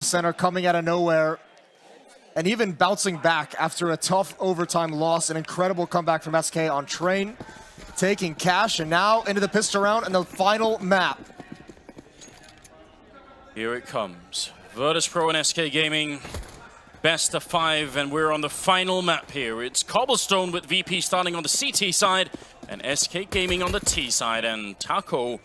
Center coming out of nowhere and even bouncing back after a tough overtime loss. An incredible comeback from SK on Train, taking cash, and now into the pistol round and the final map. Here it comes. Virtus Pro and SK Gaming, best of 5, and we're on the final map here. It's Cobblestone with VP starting on the CT side and SK Gaming on the T side, and Taco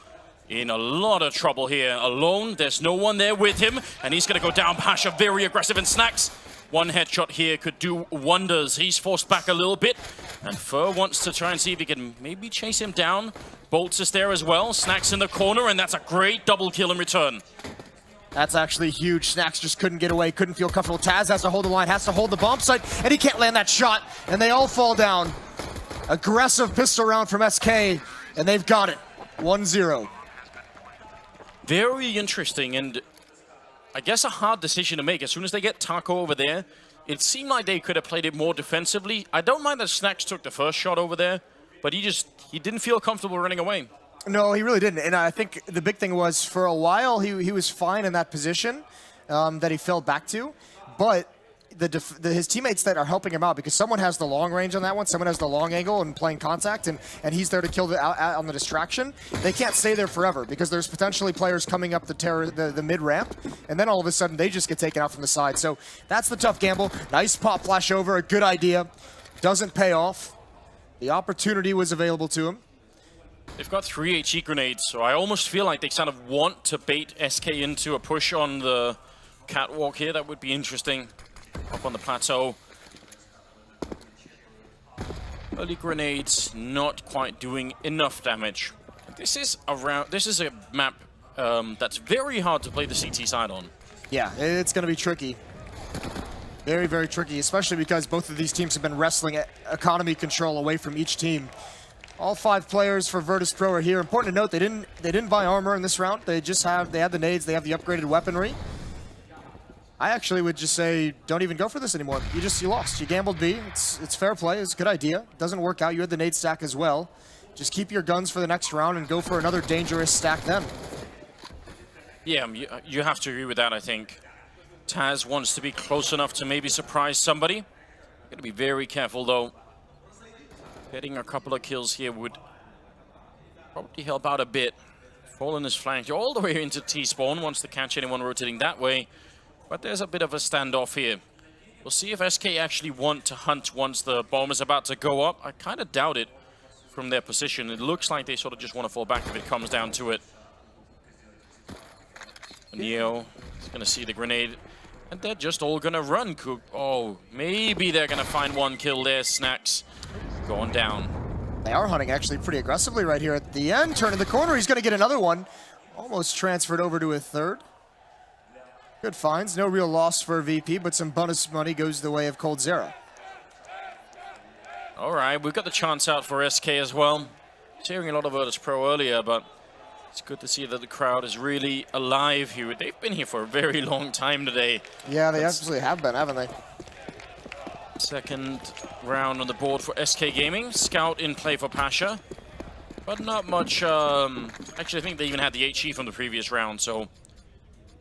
in a lot of trouble here. Alone, there's no one there with him, and he's gonna go down. Pasha very aggressive, and Snacks. One headshot here could do wonders. He's forced back a little bit, and Fur wants to try and see if he can maybe chase him down. Bolts is there as well. Snacks in the corner, and that's a great double kill in return. That's actually huge. Snacks just couldn't get away, couldn't feel comfortable. Taz has to hold the line, has to hold the bomb site, and he can't land that shot, and they all fall down. Aggressive pistol round from SK, and they've got it. 1-0. Very interesting, and I guess a hard decision to make. As soon as they get Taco over there, it seemed like they could have played it more defensively. I don't mind that Snacks took the first shot over there, but he didn't feel comfortable running away. No, he really didn't. And I think the big thing was, for a while, he was fine in that position that he fell back to. But his teammates that are helping him out, because someone has the long range on that one, someone has the long angle and playing contact, and he's there to kill on the distraction. They can't stay there forever, because there's potentially players coming up the mid-ramp, and then all of a sudden they just get taken out from the side. So that's the tough gamble. Nice pop flash over, a good idea. Doesn't pay off. The opportunity was available to him. They've got 3 HE grenades, so I almost feel like they kind of want to bait SK into a push on the catwalk here. That would be interesting. Up on the plateau. Early grenades not quite doing enough damage. This is a map that's very hard to play the CT side on. Yeah, it's going to be tricky. Very, very tricky, especially because both of these teams have been wrestling economy control away from each team. All 5 players for Virtus Pro are here. Important to note, they didn't buy armor in this round. They have the nades, they have the upgraded weaponry. I actually would just say, don't even go for this anymore. You lost. You gambled B. It's fair play. It's a good idea. Doesn't work out. You had the nade stack as well. Just keep your guns for the next round and go for another dangerous stack then. Yeah, you have to agree with that, I think. Taz wants to be close enough to maybe surprise somebody. Gotta be very careful though. Getting a couple of kills here would probably help out a bit. Fallen is flanked all the way into T-spawn, wants to catch anyone rotating that way. But there's a bit of a standoff here. We'll see if SK actually want to hunt once the bomb is about to go up. I kind of doubt it from their position. It looks like they sort of just want to fall back if it comes down to it. Neo is going to see the grenade. And they're just all going to run. Oh, maybe they're going to find one kill there. Snacks going down. They are hunting actually pretty aggressively right here at the end. Turning the corner, he's going to get another one. Almost transferred over to a third. Good finds, no real loss for VP, but some bonus money goes the way of coldzera. All right, we've got the chance out for SK as well. I was hearing a lot of Virtus Pro earlier, but it's good to see that the crowd is really alive here. They've been here for a very long time today. Yeah, they absolutely have been, haven't they? Second round on the board for SK Gaming. Scout in play for Pasha, but not much. Actually, I think they even had the HE from the previous round, so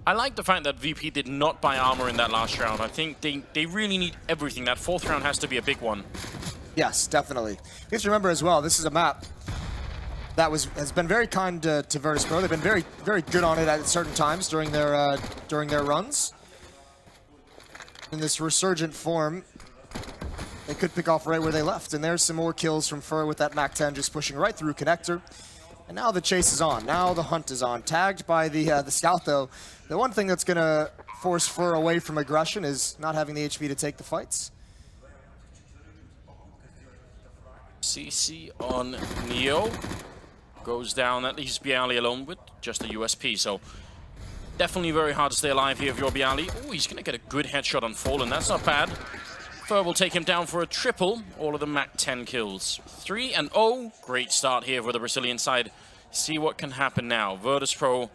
I like the fact that VP did not buy armor in that last round. I think they really need everything. That 4th round has to be a big one. Yes, definitely. You have to remember as well, this is a map that has been very kind to Virtus Pro. They've been very, very good on it at certain times during their runs. In this resurgent form, they could pick off right where they left. And there's some more kills from Fur with that MAC-10 just pushing right through connector. And now the chase is on. Now the hunt is on. Tagged by the scout, though. The one thing that's going to force Fur away from aggression is not having the HP to take the fights. CC on Neo. Goes down. That leaves Bialy alone with just a USP. So definitely very hard to stay alive here if you're Bialy. Oh, he's going to get a good headshot on Fallen. That's not bad. Fur will take him down for a triple. All of the MAC-10 kills. 3-0. Great start here for the Brazilian side. See what can happen now. Virtus Pro,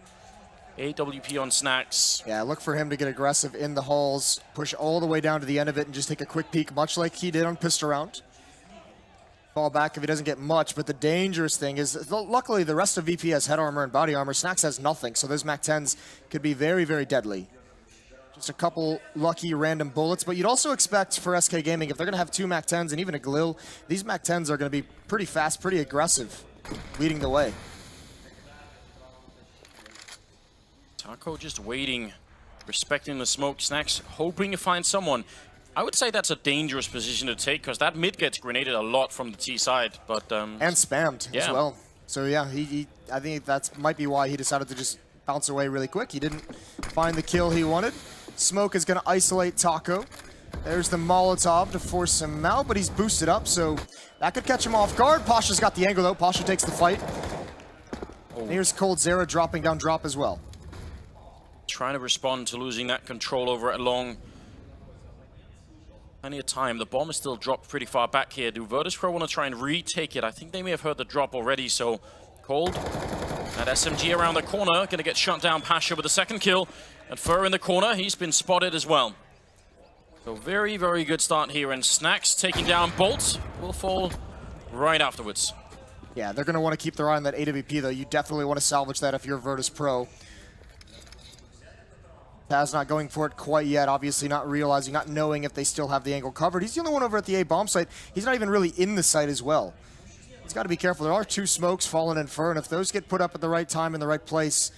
AWP on Snacks. Yeah, look for him to get aggressive in the halls, push all the way down to the end of it, and just take a quick peek, much like he did on pistol round. Fall back if he doesn't get much, but the dangerous thing is, luckily the rest of VP has head armor and body armor. Snacks has nothing, so those MAC-10s could be very, very deadly. Just a couple lucky random bullets, but you'd also expect for SK Gaming, if they're going to have 2 MAC-10s and even a Glil, these MAC-10s are going to be pretty fast, pretty aggressive, leading the way. Taco just waiting, respecting the smoke. Snacks hoping to find someone. I would say that's a dangerous position to take because that mid gets grenaded a lot from the T side, but and spammed as well. So yeah, I think that might be why he decided to just bounce away really quick. He didn't find the kill he wanted. Smoke is going to isolate Taco. There's the Molotov to force him out, but he's boosted up, so that could catch him off guard. Pasha's got the angle though. Pasha takes the fight. Oh. Here's coldzera dropping down drop as well. Trying to respond to losing that control over it long. Plenty of time. The bomb is still dropped pretty far back here. Do Virtus.pro want to try and retake it? I think they may have heard the drop already, so Cold. That SMG around the corner, going to get shut down. Pasha with the second kill. And Fur in the corner, he's been spotted as well. So very, very good start here. And Snacks taking down Bolt will fall right afterwards. Yeah, they're going to want to keep their eye on that AWP, though. You definitely want to salvage that if you're Virtus.pro. Taz not going for it quite yet, obviously not realizing, not knowing if they still have the angle covered. He's the only one over at the A bomb site. He's not even really in the site as well. He's got to be careful. There are 2 smokes, Fallen and Fur, and if those get put up at the right time in the right place,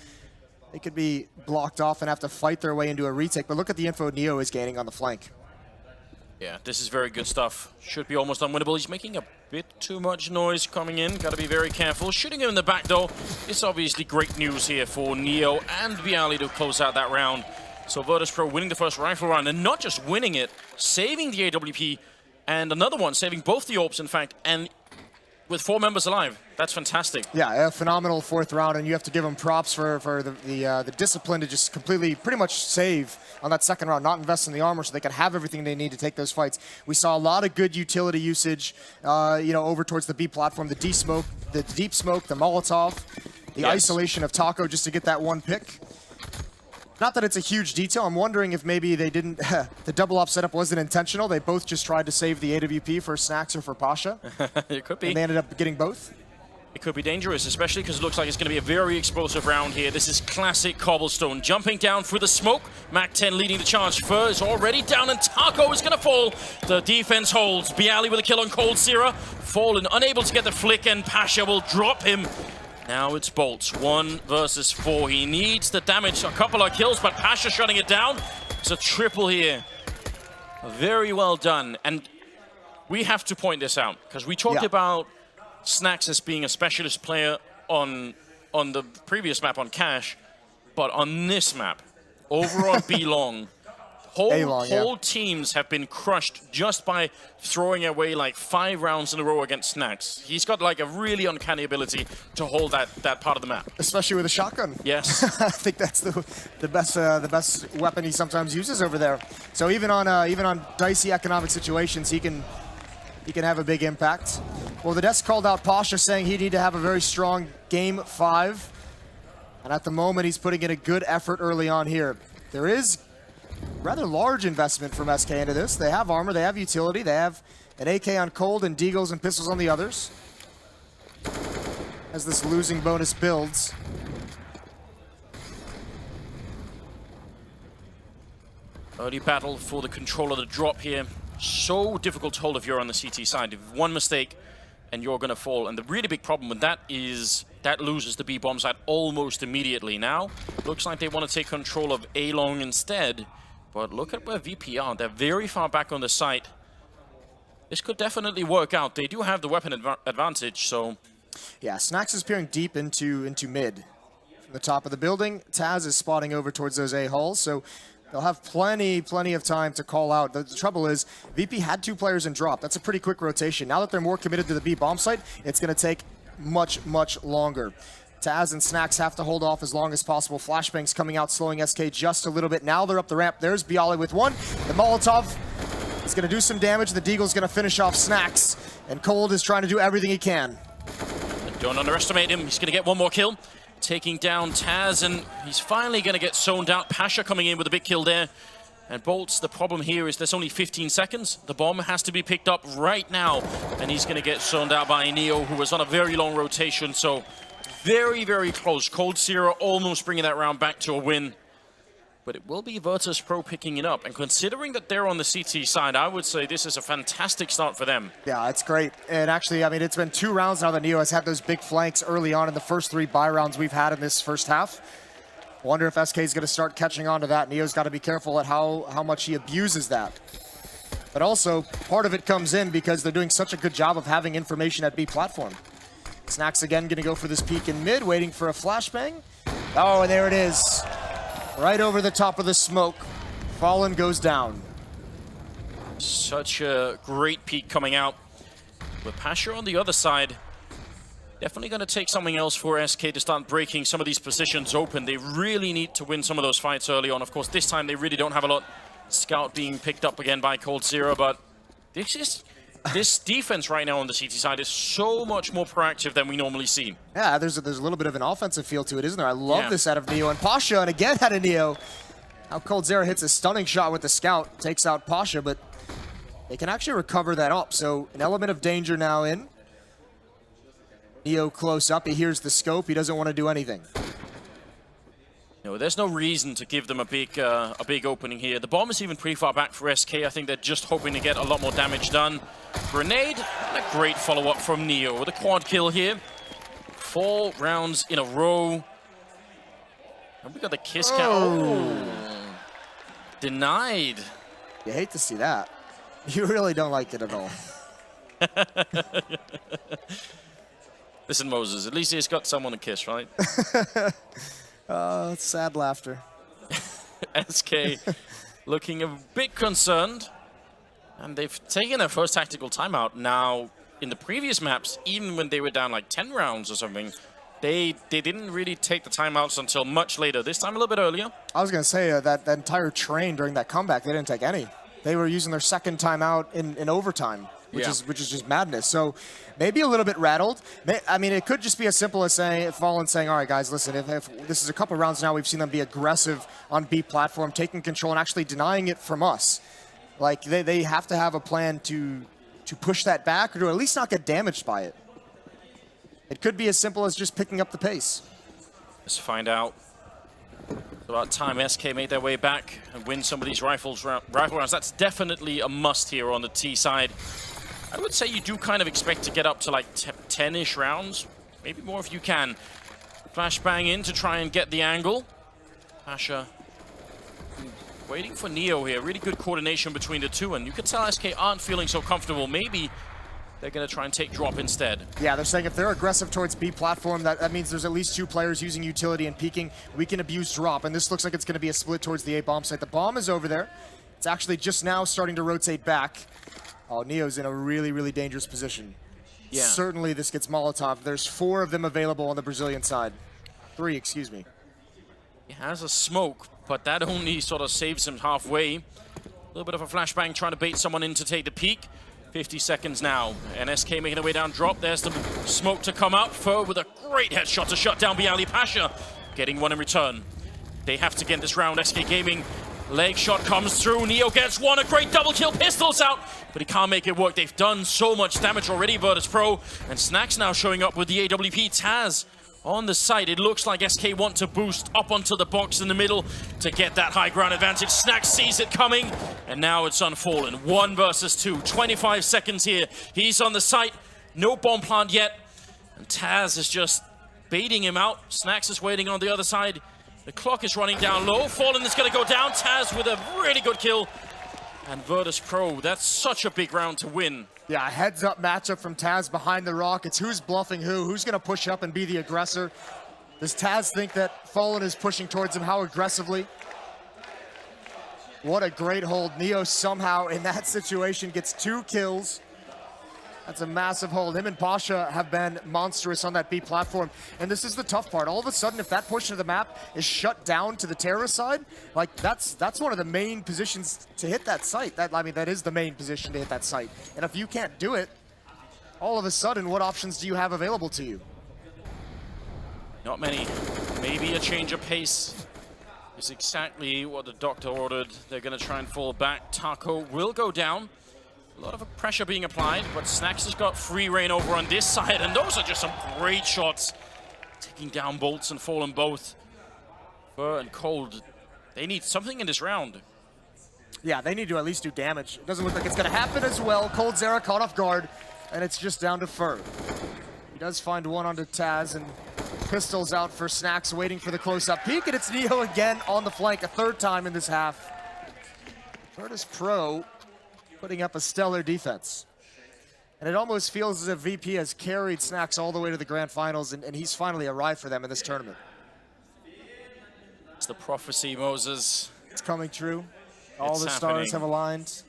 they could be blocked off and have to fight their way into a retake. But look at the info Neo is gaining on the flank. Yeah, this is very good stuff. Should be almost unwinnable. He's making a bit too much noise coming in. Got to be very careful. Shooting him in the back, though, it's obviously great news here for Neo and Bialy to close out that round. So Virtus.pro winning the first rifle round, and not just winning it, saving the AWP, and another one, saving both the AWPs, in fact, and with 4 members alive. That's fantastic. Yeah, a phenomenal 4th round, and you have to give them props for the discipline to just completely, pretty much save on that 2nd round, not invest in the armor so they can have everything they need to take those fights. We saw a lot of good utility usage, over towards the B platform, the deep smoke, the Molotov, the isolation of Taco just to get that 1 pick. Not that it's a huge detail. I'm wondering if maybe they didn't, the double op setup wasn't intentional. They both just tried to save the AWP for Snacks or for Pasha. It could be. And they ended up getting both. It could be dangerous, especially because it looks like it's going to be a very explosive round here. This is classic Cobblestone. Jumping down through the smoke. MAC-10 leading the charge. Fur is already down, and Taco is going to fall. The defense holds. Bialy with a kill on coldzera. Fallen, unable to get the flick, and Pasha will drop him. Now it's Bolts, 1 versus 4. He needs the damage, a couple of kills, but Pasha shutting it down. It's a triple here. Very well done. And we have to point this out, because we talked about Snacks as being a specialist player on the previous map on Cash, but on this map, over on B-Long, whole teams have been crushed just by throwing away like 5 rounds in a row against Snacks. He's got like a really uncanny ability to hold that part of the map. Especially with a shotgun. Yes. I think that's the best weapon he sometimes uses over there. So even on dicey economic situations, he can have a big impact. Well, the desk called out Pasha saying he'd need to have a very strong game 5. And at the moment, he's putting in a good effort early on here. There is rather large investment from SK into this. They have armor, they have utility, they have an AK on Cold and Deagles and pistols on the others. As this losing bonus builds. Early battle for the control of the drop here. So difficult to hold if you're on the CT side. If one mistake and you're going to fall. And the really big problem with that is that loses the B bomb side almost immediately. Now, looks like they want to take control of A-Long instead. But look at where VP are. They're very far back on the site. This could definitely work out. They do have the weapon advantage, so... Yeah, Snacks is peering deep into mid. From the top of the building, Taz is spotting over towards those A-hulls, so they'll have plenty of time to call out. The trouble is, VP had 2 players in drop. That's a pretty quick rotation. Now that they're more committed to the B bomb site, it's going to take much longer. Taz and Snacks have to hold off as long as possible. Flashbangs coming out, slowing SK just a little bit. Now they're up the ramp. There's Bialy with 1. The Molotov is going to do some damage. The Deagle's going to finish off Snacks. And Cold is trying to do everything he can. Don't underestimate him. He's going to get 1 more kill. Taking down Taz, and he's finally going to get zoned out. Pasha coming in with a big kill there. And Bolts, the problem here is there's only 15 seconds. The bomb has to be picked up right now. And he's going to get zoned out by Neo, who was on a very long rotation. So very close. coldzera almost bringing that round back to a win. but it will be Virtus Pro picking it up. And considering that they're on the CT side, I would say this is a fantastic start for them. Yeah, it's great. And actually, I mean, it's been 2 rounds now that Neo has had those big flanks early on in the first 3 buy rounds we've had in this first half. Wonder if SK is going to start catching on to that. Neo's got to be careful at how much he abuses that. But also, part of it comes in because they're doing such a good job of having information at B platform. Snacks again going to go for this peek in mid, waiting for a flashbang. Oh, and there it is. Right over the top of the smoke. Fallen goes down. Such a great peak coming out. With Pasha on the other side, definitely going to take something else for SK to start breaking some of these positions open. They really need to win some of those fights early on. Of course, this time they really don't have a lot. Scout being picked up again by coldzera, but this defense right now on the CT side is so much more proactive than we normally see. Yeah, there's a little bit of an offensive feel to it, isn't there? I love this out of Neo and Pasha, and again out of Neo. Now coldzera hits a stunning shot with the Scout, takes out Pasha, but they can actually recover that up. So an element of danger now in. Neo close up, he hears the scope, he doesn't want to do anything. No, there's no reason to give them a big opening here. The bomb is even pretty far back for SK. I think they're just hoping to get a lot more damage done. Grenade, and a great follow-up from Neo with a quad kill here. 4 rounds in a row. And we got the kiss count. Oh. Denied. You hate to see that. You really don't like it at all. Listen, Moses, at least he's got someone to kiss, right? It's sad laughter. SK looking a bit concerned. And they've taken their first tactical timeout. Now, in the previous maps, even when they were down like 10 rounds or something, they didn't really take the timeouts until much later. This time a little bit earlier. I was going to say that entire train during that comeback, they didn't take any. They were using their second timeout in overtime, which is just madness. So maybe a little bit rattled. I mean, it could just be as simple as saying, Fallen saying, all right, guys, listen, if this is a couple rounds now, we've seen them be aggressive on B platform, taking control and actually denying it from us. Like, they have to have a plan to push that back or to at least not get damaged by it. It could be as simple as just picking up the pace. Let's find out. It's about time SK made their way back and win some of these rifle rounds. That's definitely a must here on the T side. I would say you do kind of expect to get up to like 10-ish rounds. Maybe more if you can. Flashbang in to try and get the angle. Pasha waiting for Neo here. Really good coordination between the two. And you can tell SK aren't feeling so comfortable. Maybe they're going to try and take drop instead. Yeah, they're saying if they're aggressive towards B platform, that means there's at least 2 players using utility and peeking. We can abuse drop, and this looks like it's going to be a split towards the A bomb site. The bomb is over there. It's actually just now starting to rotate back. Oh, Neo's in a really, really dangerous position. Yeah. Certainly this gets Molotov. There's 4 of them available on the Brazilian side. 3, excuse me. He has a smoke, but that only sort of saves him halfway. A little bit of a flashbang trying to bait someone in to take the peek. 50 seconds now, and SK making their way down drop. There's the smoke to come up. Foe with a great headshot to shut down Bialy Pasha. Getting one in return. They have to get this round. SK Gaming, leg shot comes through. Neo gets one, a great double kill, pistols out, but he can't make it work. They've done so much damage already, Virtus Pro, and Snacks now showing up with the AWP. Taz on the site. It looks like SK want to boost up onto the box in the middle to get that high ground advantage. Snacks sees it coming, and now it's Unfallen. 1 versus 2. 25 seconds here. He's on the site. No bomb plant yet. And Taz is just baiting him out. Snacks is waiting on the other side. The clock is running down low. Fallen is going to go down. Taz with a really good kill. And Virtus Pro, that's such a big round to win. Yeah, heads-up matchup from Taz behind the rock. It's who's bluffing who's going to push up and be the aggressor. Does Taz think that Fallen is pushing towards him? How aggressively? What a great hold. Neo somehow in that situation gets 2 kills. That's a massive hold. Him and Pasha have been monstrous on that B platform. And this is the tough part. All of a sudden, if that portion of the map is shut down to the terrorist side, like that's one of the main positions to hit that site. I mean, that is the main position to hit that site. And if you can't do it, all of a sudden, what options do you have available to you? Not many. Maybe a change of pace is exactly what the doctor ordered. They're going to try and fall back. Taco will go down. A lot of pressure being applied, but Snacks has got free reign over on this side, and those are just some great shots. Taking down Bolts and Fallen both. Fur and Cold They need something in this round. Yeah, they need to at least do damage. It doesn't look like it's going to happen as well. coldzera caught off guard, and it's just down to Fur. He does find one onto Taz, and pistols out for Snacks, waiting for the close-up peek, and it's Neo again on the flank, a third time in this half. Virtus Pro putting up a stellar defense. And it almost feels as if VP has carried Snacks all the way to the grand finals, and he's finally arrived for them in this tournament. It's the prophecy, Moses. It's coming true. All the happening. stars have aligned.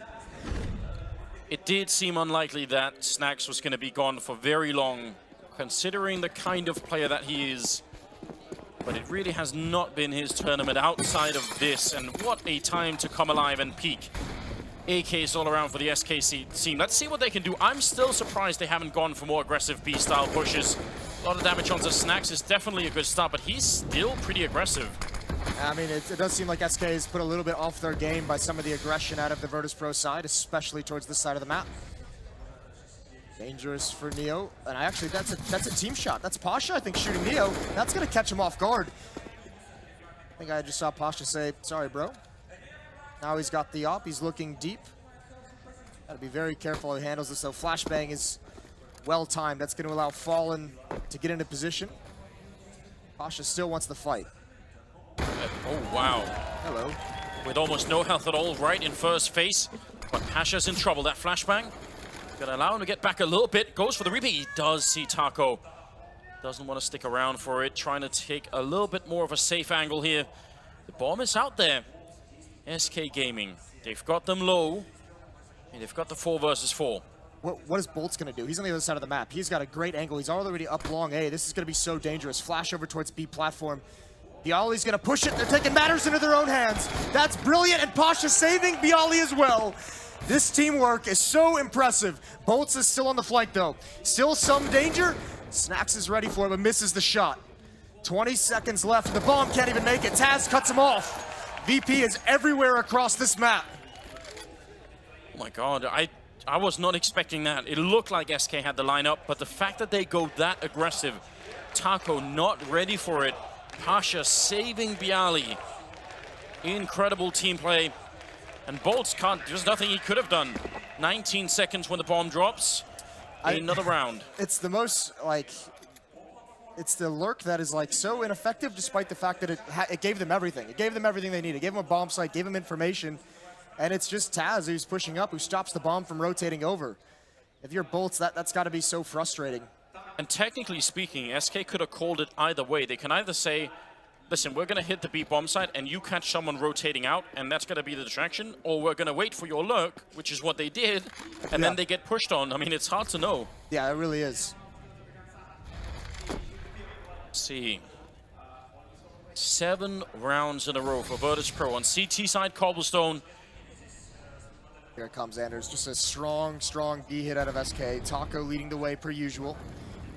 It did seem unlikely that Snacks was going to be gone for very long, considering the kind of player that he is. But it really has not been his tournament outside of this, and what a time to come alive and peak. AKs all around for the SKC team. Let's see what they can do. I'm still surprised they haven't gone for more aggressive B-style pushes. A lot of damage on the Snacks is definitely a good start, but he's still pretty aggressive. I mean, it does seem like SK has put a little bit off their game by some of the aggression out of the Virtus Pro side, especially towards this side of the map. Dangerous for Neo, and actually that's a team shot. That's Pasha, I think, shooting Neo. That's gonna catch him off guard. I think I just saw Pasha say, sorry, bro. Now he's got the op, he's looking deep. Gotta be very careful how he handles this, though. Flashbang is well timed. That's gonna allow Fallen to get into position. Pasha still wants the fight. Oh, wow. Hello. With almost no health at all, right in first face. But Pasha's in trouble. That flashbang gonna allow him to get back a little bit. Goes for the repeat. He does see Taco. Doesn't want to stick around for it. Trying to take a little bit more of a safe angle here. The bomb is out there. SK Gaming. They've got them low. And they've got the 4 versus 4. What is Bolt's gonna do? He's on the other side of the map. He's got a great angle. He's already up long A. This is gonna be so dangerous. Flash over towards B platform. Bialy's gonna push it. They're taking matters into their own hands. That's brilliant, and Pasha saving Bialy as well. This teamwork is so impressive. Bolts is still on the flank though. Still some danger. Snacks is ready for it, but misses the shot. 20 seconds left. The bomb can't even make it. Taz cuts him off. VP is everywhere across this map. Oh my god, I was not expecting that. It looked like SK had the lineup, but the fact that they go that aggressive, Taco not ready for it, Pasha saving Bialy. Incredible team play. And Bolts can't, there's nothing he could have done. 19 seconds when the bomb drops. Another round. It's the most, like, it's the lurk that is, like, so ineffective despite the fact that it gave them everything. It gave them everything they needed. It gave them a bomb site, gave them information. And it's just Taz who's pushing up, who stops the bomb from rotating over. If you're Bolts, that's got to be so frustrating. And technically speaking, SK could have called it either way. They can either say, listen, we're going to hit the B bomb site and you catch someone rotating out and that's going to be the distraction, or we're going to wait for your lurk, which is what they did, and then they get pushed on. I mean, it's hard to know. Yeah, it really is. Let's see. 7 rounds in a row for Virtus Pro on CT side, Cobblestone. Here it comes, Anders. Just a strong, strong B hit out of SK. Taco leading the way per usual.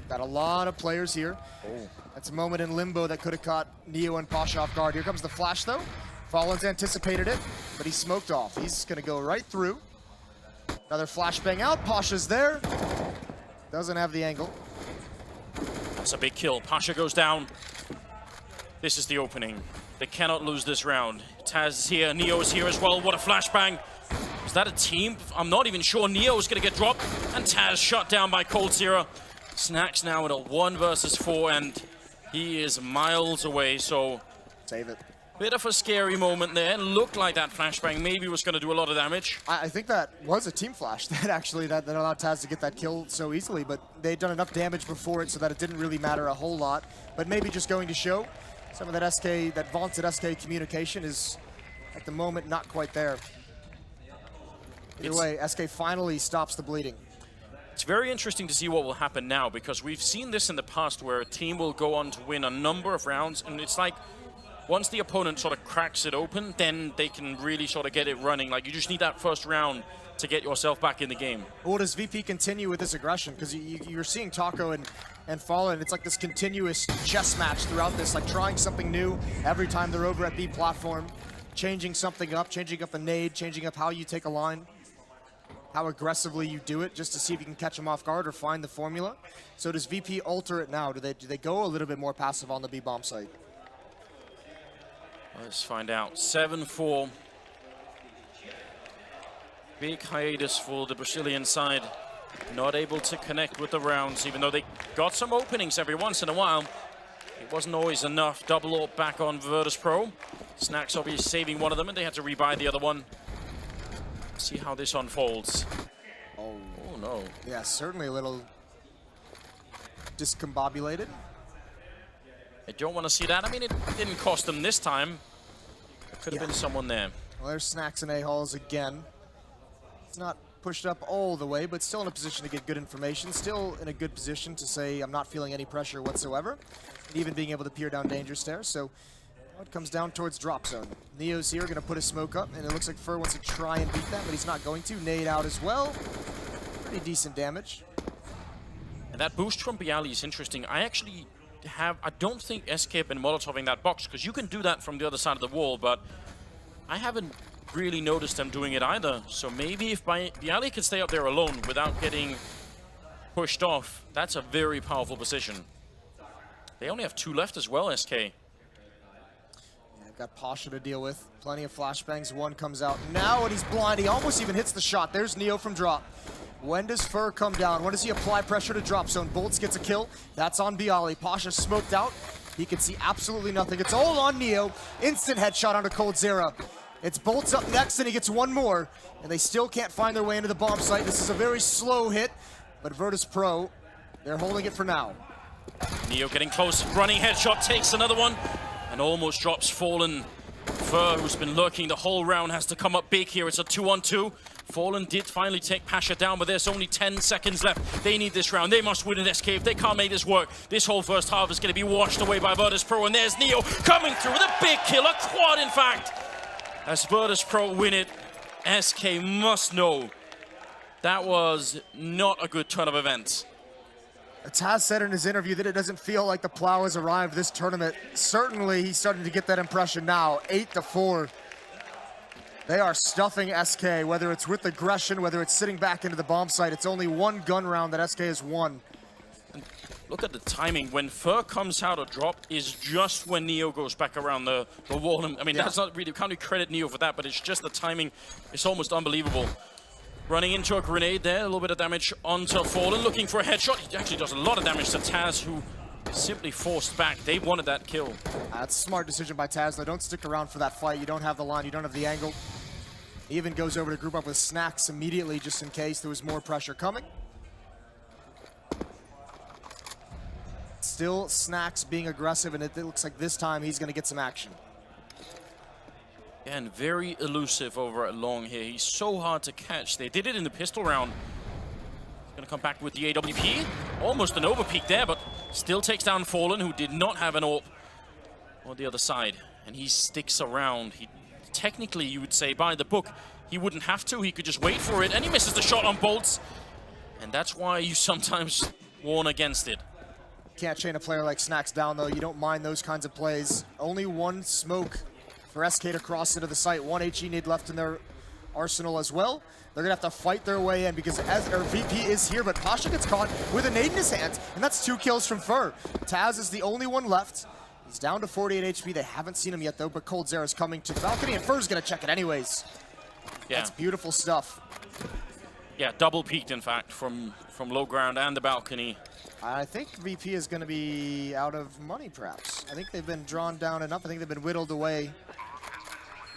Got a lot of players here. Oh. That's a moment in limbo that could have caught Neo and Pasha off guard. Here comes the flash, though. Fallen's anticipated it, but he smoked off. He's going to go right through. Another flashbang out. Pasha's there. Doesn't have the angle. That's a big kill. Pasha goes down. This is the opening. They cannot lose this round. Taz is here. Neo is here as well. What a flashbang. Is that a team? I'm not even sure. Neo is going to get dropped. And Taz shot down by coldzera. Snacks now at a 1 versus 4, and he is miles away, so... Save it. Bit of a scary moment there. Looked like that flashbang maybe was going to do a lot of damage. I think that was a team flash that actually that allowed Taz to get that kill so easily, but they'd done enough damage before it so that it didn't really matter a whole lot. But maybe just going to show some of that SK, that vaunted SK communication is, at the moment, not quite there. Either way, SK finally stops the bleeding. It's very interesting to see what will happen now, because we've seen this in the past where a team will go on to win a number of rounds, and it's like once the opponent sort of cracks it open, then they can really sort of get it running. Like, you just need that first round to get yourself back in the game. Well, does VP continue with this aggression? Because you're seeing Taco and Fallen, it's like this continuous chess match throughout this, like trying something new every time they're over at B platform, changing something up, changing up a nade, changing up how you take a line, how aggressively you do it, just to see if you can catch them off guard or find the formula. So does VP alter it now? Do they go a little bit more passive on the B bomb site? Let's find out. 7-4. Big hiatus for the Brazilian side. Not able to connect with the rounds, even though they got some openings every once in a while. It wasn't always enough. Double AWP back on Virtus.pro. Snacks obviously saving one of them, and they had to rebuy the other one. See how this unfolds. Oh no. Yeah, certainly a little discombobulated. I don't want to see that. I mean, it didn't cost them this time. There could have been someone there. Well, there's Snacks and A-Halls again. It's not pushed up all the way, but still in a position to get good information. Still in a good position to say, I'm not feeling any pressure whatsoever. And even being able to peer down danger stairs. So it comes down towards drop zone. Neo's here, going to put a smoke up, and it looks like Fur wants to try and beat that, but he's not going to. Nade out as well. Pretty decent damage. And that boost from Bialy is interesting. I don't think SK have been Molotoving that box, because you can do that from the other side of the wall, but I haven't really noticed them doing it either. So maybe if Bialy can stay up there alone without getting pushed off, that's a very powerful position. They only have 2 left as well, SK. Yeah, got Pasha to deal with. Plenty of flashbangs. One comes out now, and he's blind. He almost even hits the shot. There's Neo from drop. When does Fur come down? When does he apply pressure to drop zone? Bolts gets a kill. That's on Bialy. Pasha smoked out. He can see absolutely nothing. It's all on Neo. Instant headshot onto coldzera. It's Bolts up next, and he gets one more. And they still can't find their way into the bomb site. This is a very slow hit, but Virtus.pro, they're holding it for now. Neo getting close. Running headshot takes another one. And almost drops Fallen. Fur, who's been lurking the whole round, has to come up big here. It's a 2-on-2. Fallen did finally take Pasha down, but there's only 10 seconds left. They need this round. They must win an SK. If they can't make this work, this whole first half is going to be washed away by Virtus.pro. And there's Neo coming through with a big kill, a quad, in fact. As Virtus.pro win it, SK must know that was not a good turn of events. Taz said in his interview that it doesn't feel like the plow has arrived this tournament. Certainly, he's starting to get that impression now. 8-4. They are stuffing SK, whether it's with aggression, whether it's sitting back into the bomb site. It's only one gun round that SK has won. And look at the timing. When Fur comes out of drop is just when Neo goes back around the wall. I mean, that's not really, can't really credit Neo for that, but it's just the timing. It's almost unbelievable. Running into a grenade there, a little bit of damage onto Fallen, looking for a headshot. He actually does a lot of damage to Taz, who simply forced back. They wanted that kill. That's a smart decision by Taz, though. Don't stick around for that fight. You don't have the line, you don't have the angle. He even goes over to group up with Snacks immediately, just in case there was more pressure coming. Still Snacks being aggressive, and it looks like this time he's going to get some action. And very elusive over at Long here. He's so hard to catch. They did it in the pistol round. He's going to come back with the AWP. Almost an overpeak there, but still takes down Fallen, who did not have an AWP on the other side. And he sticks around. Technically, you would say, by the book, he wouldn't have to. He could just wait for it, and he misses the shot on Bolts. And that's why you sometimes warn against it. Can't chain a player like Snacks down, though. You don't mind those kinds of plays. Only one smoke for SK to cross into the site. One HE need left in their arsenal as well. They're going to have to fight their way in because VP is here, but Pasha gets caught with a nade in his hands, and that's 2 kills from Fur. Taz is the only one left. He's down to 48 HP. They haven't seen him yet, though, but coldzera is coming to the balcony, and Fur's going to check it anyways. Yeah. That's beautiful stuff. Yeah, double peaked, in fact, from low ground and the balcony. I think VP is going to be out of money, perhaps. I think they've been drawn down enough. I think they've been whittled away.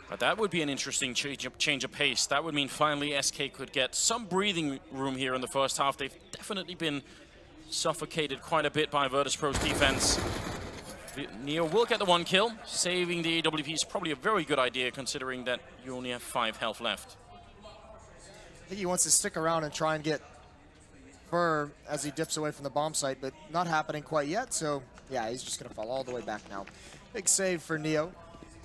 But that would be an interesting change of pace. That would mean finally SK could get some breathing room here in the first half. They've definitely been suffocated quite a bit by Virtus.pro's defense. Neo will get the 1 kill. Saving the AWP is probably a very good idea, considering that you only have 5 health left. I think he wants to stick around and try and get Fur as he dips away from the bomb site, but not happening quite yet. So, yeah, he's just going to fall all the way back now. Big save for Neo.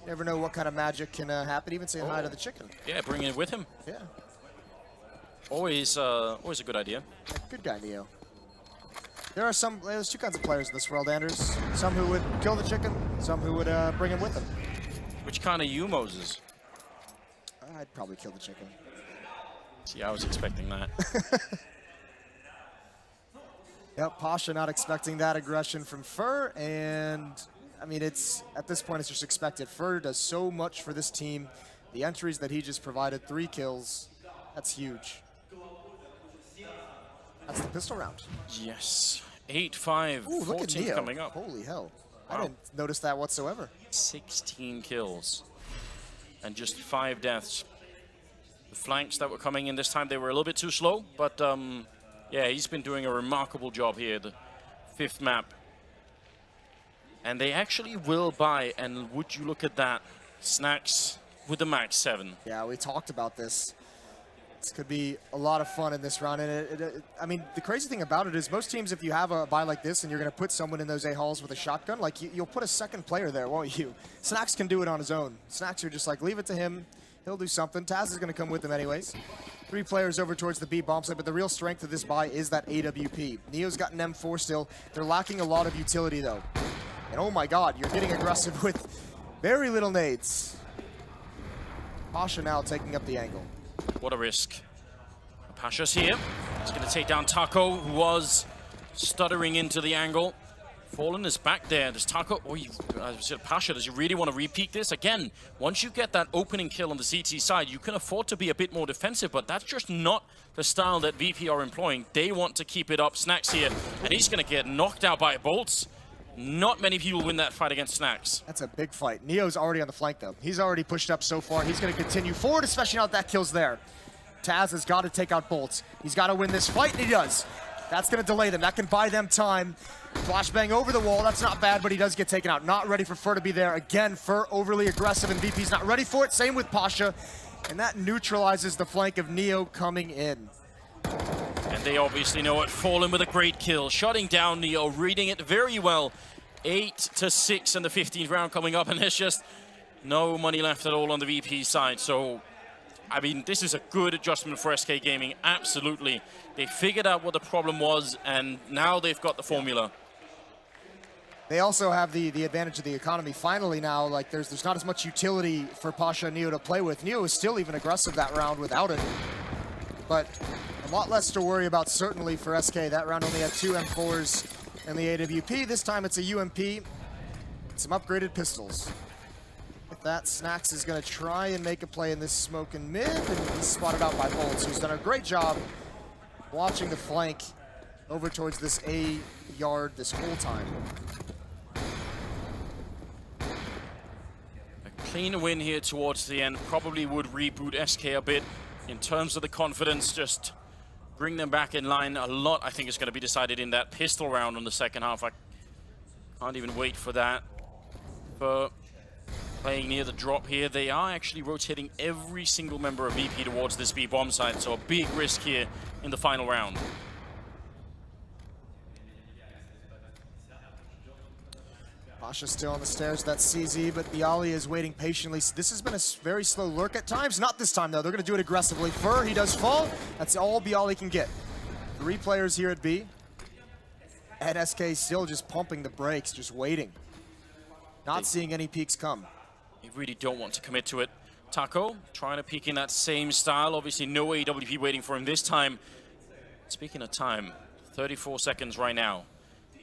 Never know what kind of magic can happen, even saying hi to the chicken. Yeah, bringing it with him. Yeah. Always a good idea. Good guy, Neo. There's 2 kinds of players in this world, Anders. Some who would kill the chicken, some who would bring him with them. Which kind of you, Moses? I'd probably kill the chicken. See, I was expecting that. Yep, Pasha not expecting that aggression from Fur, and I mean, it's at this point, it's just expected. Fur does so much for this team. The entries that he just provided, 3 kills, that's huge. That's the pistol round. Yes. 8-5, Ooh, look at 14 Neo. coming up. Holy hell. Wow. I didn't notice that whatsoever. 16 kills. And just 5 deaths. The flanks that were coming in this time, they were a little bit too slow. But, yeah, he's been doing a remarkable job here, the 5th map. And they actually will buy, and would you look at that, Snacks with the map5. Yeah, we talked about this. This could be a lot of fun in this round. And I mean, the crazy thing about it is most teams, if you have a buy like this and you're going to put someone in those A-halls with a shotgun, like you'll put a second player there, won't you? Snacks can do it on his own. Snacks are just like, leave it to him. He'll do something. Taz is going to come with him anyways. 3 players over towards the B bomb site, but the real strength of this buy is that AWP. Neo's got an M4 still. They're lacking a lot of utility, though. And oh my god, you're getting aggressive with very little nades. Pasha now taking up the angle. What a risk. Pasha's here. He's going to take down Taco, who was stuttering into the angle. Fallen is back there. Does Taco, Pasha, does he really want to repeat this? Again, once you get that opening kill on the CT side, you can afford to be a bit more defensive, but that's just not the style that VP are employing. They want to keep it up. Snacks here, and he's going to get knocked out by bolts. Not many people win that fight against Snacks. That's a big fight. Neo's already on the flank, though. He's already pushed up so far. He's going to continue forward, especially now that kill's there. Taz has got to take out bolts. He's got to win this fight, and he does. That's going to delay them. That can buy them time. Flashbang over the wall. That's not bad, but he does get taken out. Not ready for Fur to be there. Again, Fur overly aggressive, and VP's not ready for it. Same with Pasha. And that neutralizes the flank of Neo coming in. And they obviously know it. Fallen with a great kill. Shutting down Neo, reading it very well. 8-6 in the 15th round coming up, and there's just no money left at all on the VP side. So, I mean, this is a good adjustment for SK Gaming, absolutely. They figured out what the problem was, and now they've got the formula. They also have the advantage of the economy. Finally now, like, there's not as much utility for Pasha and Neo to play with. Neo is still even aggressive that round without it. But a lot less to worry about, certainly, for SK. That round only had 2 M4s and the AWP. This time it's a UMP. Some upgraded pistols. With that, Snacks is going to try and make a play in this smoke in mid, and he's spotted out by Bolts, who's done a great job watching the flank over towards this A yard this whole time. A clean win here towards the end probably would reboot SK a bit in terms of the confidence, just bring them back in line. A lot, I think, is going to be decided in that pistol round on the second half. I can't even wait for that. For playing near the drop here, they are actually rotating every single member of VP towards this B bomb site, so a big risk here in the final round. Pasha still on the stairs, that's CZ, but Bialy is waiting patiently. This has been a very slow lurk at times. Not this time, though. They're going to do it aggressively. Fur, he does fall. That's all Bialy can get. 3 players here at B. And SK still just pumping the brakes, just waiting. Not seeing any peaks come. They really don't want to commit to it. Taco trying to peek in that same style. Obviously, no AWP waiting for him this time. Speaking of time, 34 seconds right now.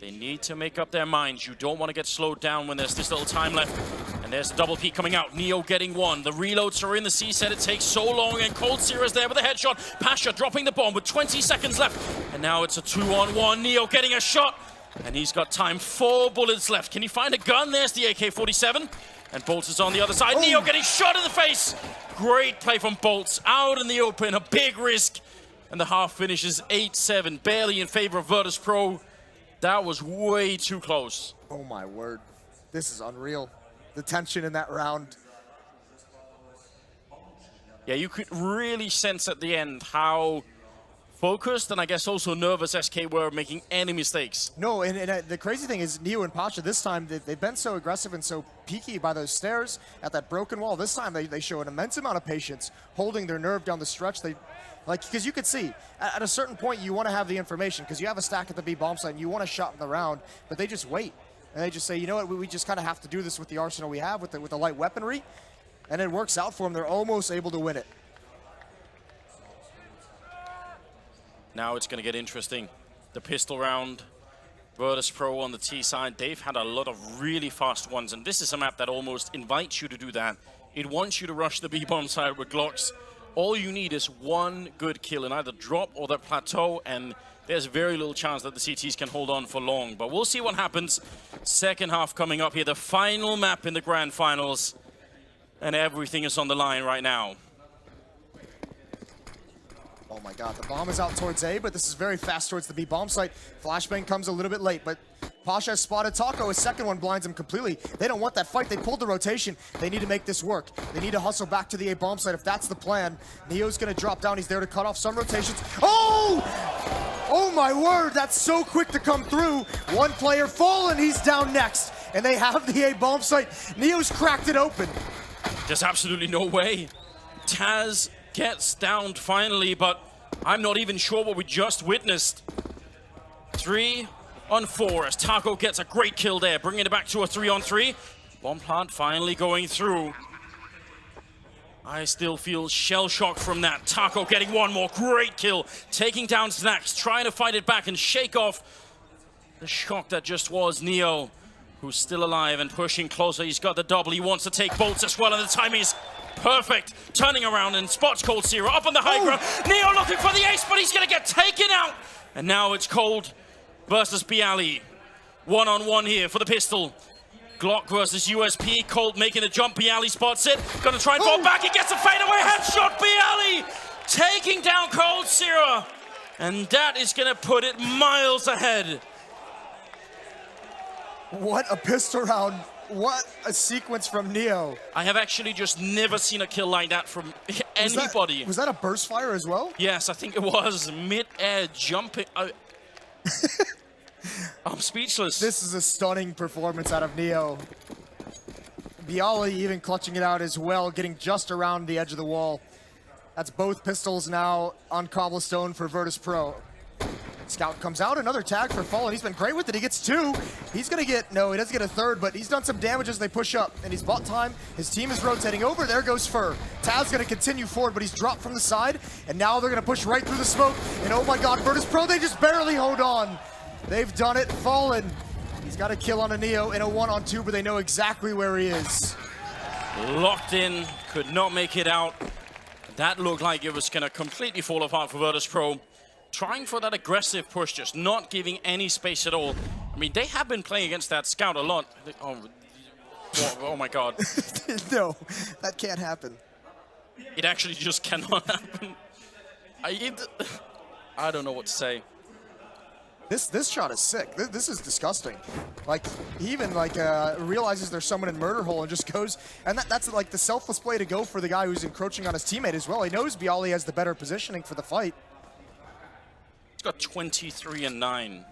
They need to make up their minds. You don't want to get slowed down when there's this little time left. And there's a double peek coming out. Neo getting one. The reloads are in. The C set. It takes so long. And Cold Sear's there with a headshot. Pasha dropping the bomb with 20 seconds left. And now it's a 2-on-1. Neo getting a shot. And he's got time. 4 bullets left. Can he find a gun? There's the AK-47. And Bolts is on the other side. Neo getting shot in the face. Great play from Bolts. Out in the open. A big risk. And the half finishes 8-7. Barely in favor of Virtus Pro. That was way too close. Oh my word. This is unreal. The tension in that round. Yeah, you could really sense at the end how focused and I guess also nervous SK were making any mistakes. No, and the crazy thing is Neo and Pasha this time, they've been so aggressive and so peaky by those stairs at that broken wall. This time they show an immense amount of patience, holding their nerve down the stretch. Because you could see, at a certain point, you want to have the information, because you have a stack at the B bomb site, and you want a shot in the round, but they just wait. And they just say, you know what, we just kind of have to do this with the arsenal we have, with the light weaponry, and it works out for them. They're almost able to win it. Now it's going to get interesting. The pistol round. Virtus.pro on the T side, they've had a lot of really fast ones, and this is a map that almost invites you to do that. It wants you to rush the B-bomb side with Glocks. All you need is one good kill in either drop or the plateau, and there's very little chance that the CTs can hold on for long. But we'll see what happens. Second half coming up here, the final map in the grand finals, and everything is on the line right now. Oh my god, the bomb is out towards A, but this is very fast towards the B bomb site. Flashbang comes a little bit late, but Pasha has spotted Taco. His second one blinds him completely. They don't want that fight. They pulled the rotation. They need to make this work. They need to hustle back to the A bomb site if that's the plan. Neo's going to drop down. He's there to cut off some rotations. Oh! Oh my word, that's so quick to come through. One player fallen, he's down next. And they have the A bomb site. Neo's cracked it open. There's absolutely no way. Taz gets downed finally, but I'm not even sure what we just witnessed. 3 on 4 as Taco gets a great kill there, bringing it back to a 3 on 3. Bomb plant finally going through. I still feel shell shock from that. Taco getting one more great kill, taking down Snacks, trying to fight it back and shake off the shock that just was Neo, who's still alive and pushing closer. He's got the double. He wants to take bolts as well, and the timing is perfect. Turning around and spots Cold Zero up on the high ground. Neo looking for the ace, but he's going to get taken out. And now it's Cold versus Bialy. One-on-one here for the pistol. Glock versus USP. Cold making the jump. Bialy spots it. Going to try and fall back. He gets a fadeaway headshot. Bialy taking down Cold Zero. And that is going to put it miles ahead. What a pistol round. What a sequence from Neo. I have actually just never seen a kill like that from anybody. Was that a burst fire as well? Yes, I think it was. Mid-air jumping. I'm speechless. This is a stunning performance out of Neo. Bialy even clutching it out as well, getting just around the edge of the wall. That's both pistols now on cobblestone for Virtus.pro. Scout comes out, another tag for Fallen. He's been great with it. He gets 2. He's gonna get, no, he doesn't get a 3rd, but he's done some damage as they push up, and he's bought time. His team is rotating over. There goes Fur. Taz gonna continue forward, but he's dropped from the side, and now they're gonna push right through the smoke. And oh my god, Virtus.pro, they just barely hold on. They've done it. Fallen. He's got a kill on a Neo in a 1-on-2, but they know exactly where he is. Locked in, could not make it out. That looked like it was gonna completely fall apart for Virtus.pro. Trying for that aggressive push, just not giving any space at all. I mean, they have been playing against that Scout a lot. Oh my god. No, that can't happen. It actually just cannot happen. I don't know what to say. This shot is sick. This is disgusting. Like, he even like realizes there's someone in murder hole and just goes, and that's like the selfless play to go for the guy who's encroaching on his teammate as well. He knows Bialy has the better positioning for the fight. Got 23 and 9.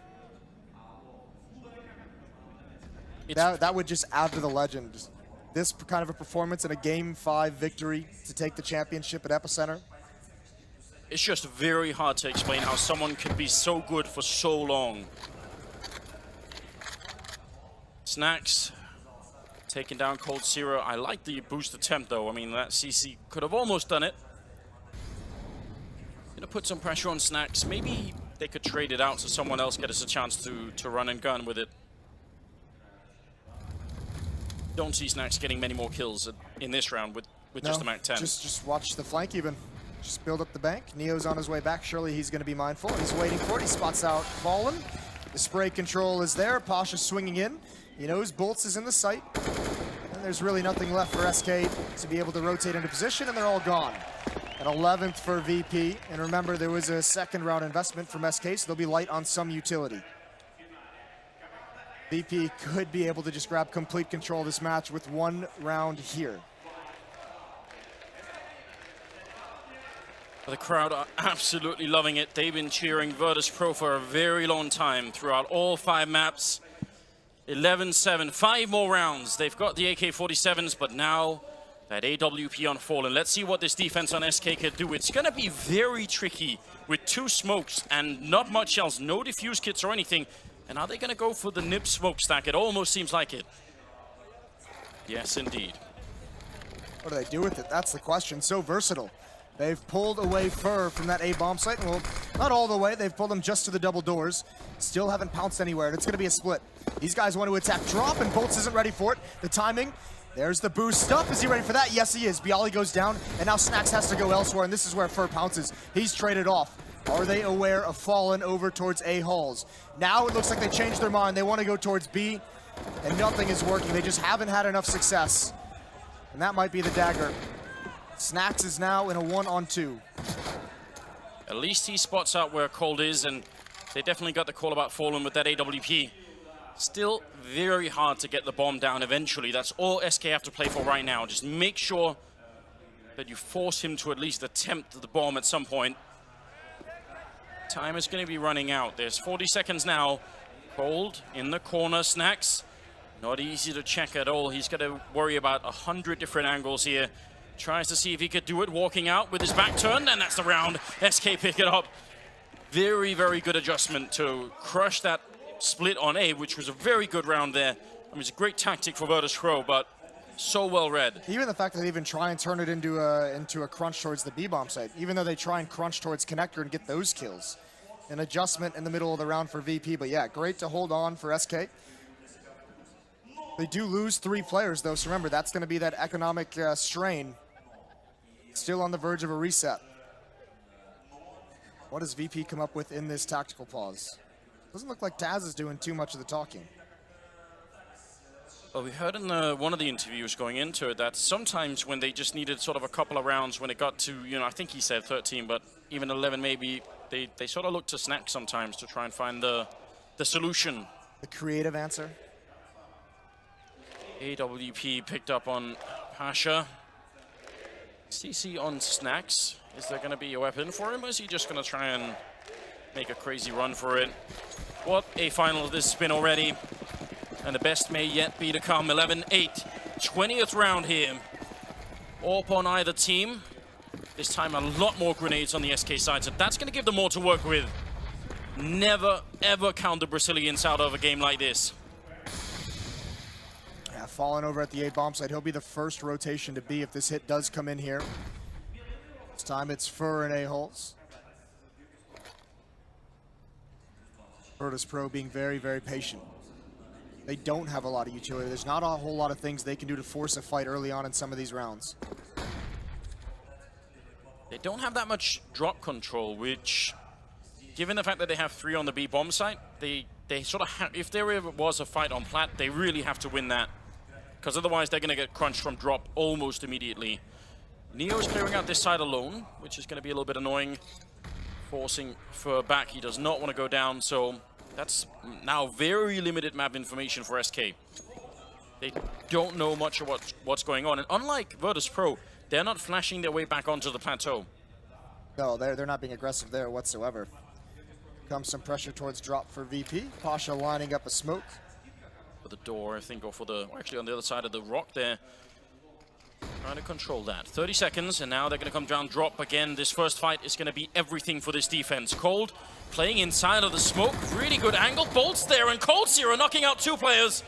That would just add to the legend. This kind of a performance in a Game 5 victory to take the championship at EPICENTER. It's just very hard to explain how someone could be so good for so long. Snacks taking down Cold Zero. I like the boost attempt though. I mean, that CC could have almost done it. Gonna put some pressure on Snacks. Maybe they could trade it out so someone else gets a chance to run and gun with it. Don't see Snacks getting many more kills in this round with just a Mac 10. Just watch the flank even. Just build up the bank. Neo's on his way back. Surely he's going to be mindful. He's waiting for it. He spots out Fallen. The spray control is there. Pasha swinging in. He knows Bolts is in the sight. And there's really nothing left for SK to be able to rotate into position, and they're all gone. An 11th for VP. And remember, there was a second round investment from SK, so they'll be light on some utility. VP could be able to just grab complete control of this match with one round here. The crowd are absolutely loving it. They've been cheering Virtus.pro for a very long time throughout all 5 maps. 11-7, 5 more rounds. They've got the AK-47s, but now that AWP on Fallen. Let's see what this defense on SK can do. It's going to be very tricky with 2 smokes and not much else. No defuse kits or anything. And are they going to go for the nib smokestack? It almost seems like it. Yes, indeed. What do they do with it? That's the question. So versatile. They've pulled away Fur from that A bomb site. Well, not all the way. They've pulled them just to the double doors. Still haven't pounced anywhere, and it's going to be a split. These guys want to attack drop, and Bolts isn't ready for it. The timing, there's the boost up. Is he ready for that? Yes, he is. Bialy goes down, and now Snacks has to go elsewhere, and this is where Fur pounces. He's traded off. Are they aware of Fallen over towards A halls? Now it looks like they changed their mind. They want to go towards B, and nothing is working. They just haven't had enough success, and that might be the dagger. Snacks is now in a 1-on-2. At least he spots out where Cold is, and they definitely got the call about Fallen with that AWP. Still very hard to get the bomb down eventually. That's all SK have to play for right now. Just make sure that you force him to at least attempt the bomb at some point. Time is going to be running out. There's 40 seconds now. Cold in the corner. Snacks, not easy to check at all. He's got to worry about 100 different angles here. Tries to see if he could do it, walking out with his back turned, and that's the round. SK pick it up. Very, very good adjustment to crush that split on A, which was a very good round there. I mean, it's a great tactic for Virtus.pro, but so well read. Even the fact that they even try and turn it into a crunch towards the B-bomb site, even though they try and crunch towards connector and get those kills. An adjustment in the middle of the round for VP, but yeah, great to hold on for SK. They do lose 3 players, though, so remember, that's going to be that economic strain. Still on the verge of a reset. What does VP come up with in this tactical pause? Doesn't look like Taz is doing too much of the talking. Well, we heard in one of the interviews going into it that sometimes when they just needed sort of a couple of rounds, when it got to, you know, I think he said 13, but even 11 maybe, they sort of look to Snack sometimes to try and find the solution. The creative answer. AWP picked up on Pasha. CC on Snacks. Is there going to be a weapon for him, or is he just going to try and make a crazy run for it? What a final this has been already. And the best may yet be to come. 11-8. 20th round here. Up on either team. This time a lot more grenades on the SK side, so that's going to give them more to work with. Never, ever count the Brazilians out of a game like this. Yeah, Fallen over at the A bomb site. He'll be the first rotation to B if this hit does come in here. This time it's Fur and A-holes. Virtus.pro being very, very patient. They don't have a lot of utility. There's not a whole lot of things they can do to force a fight early on in some of these rounds. They don't have that much drop control, which, given the fact that they have 3 on the B bomb site, they sort of have, if there ever was a fight on plat, they really have to win that. Because otherwise they're going to get crunched from drop almost immediately. Neo is clearing out this side alone, which is going to be a little bit annoying. Forcing Fur back. He does not want to go down, so that's now very limited map information for SK. They don't know much of what's going on. And unlike Virtus.pro, they're not flashing their way back onto the plateau. No, they're not being aggressive there whatsoever. Comes some pressure towards drop for VP. Pasha lining up a smoke. For the door, I think, or for the, actually on the other side of the rock there. Trying to control that. 30 seconds, and now they're going to come down drop again. This first fight is going to be everything for this defense. Cold playing inside of the smoke. Really good angle. Bolts there, and Cold Zero knocking out 2 players.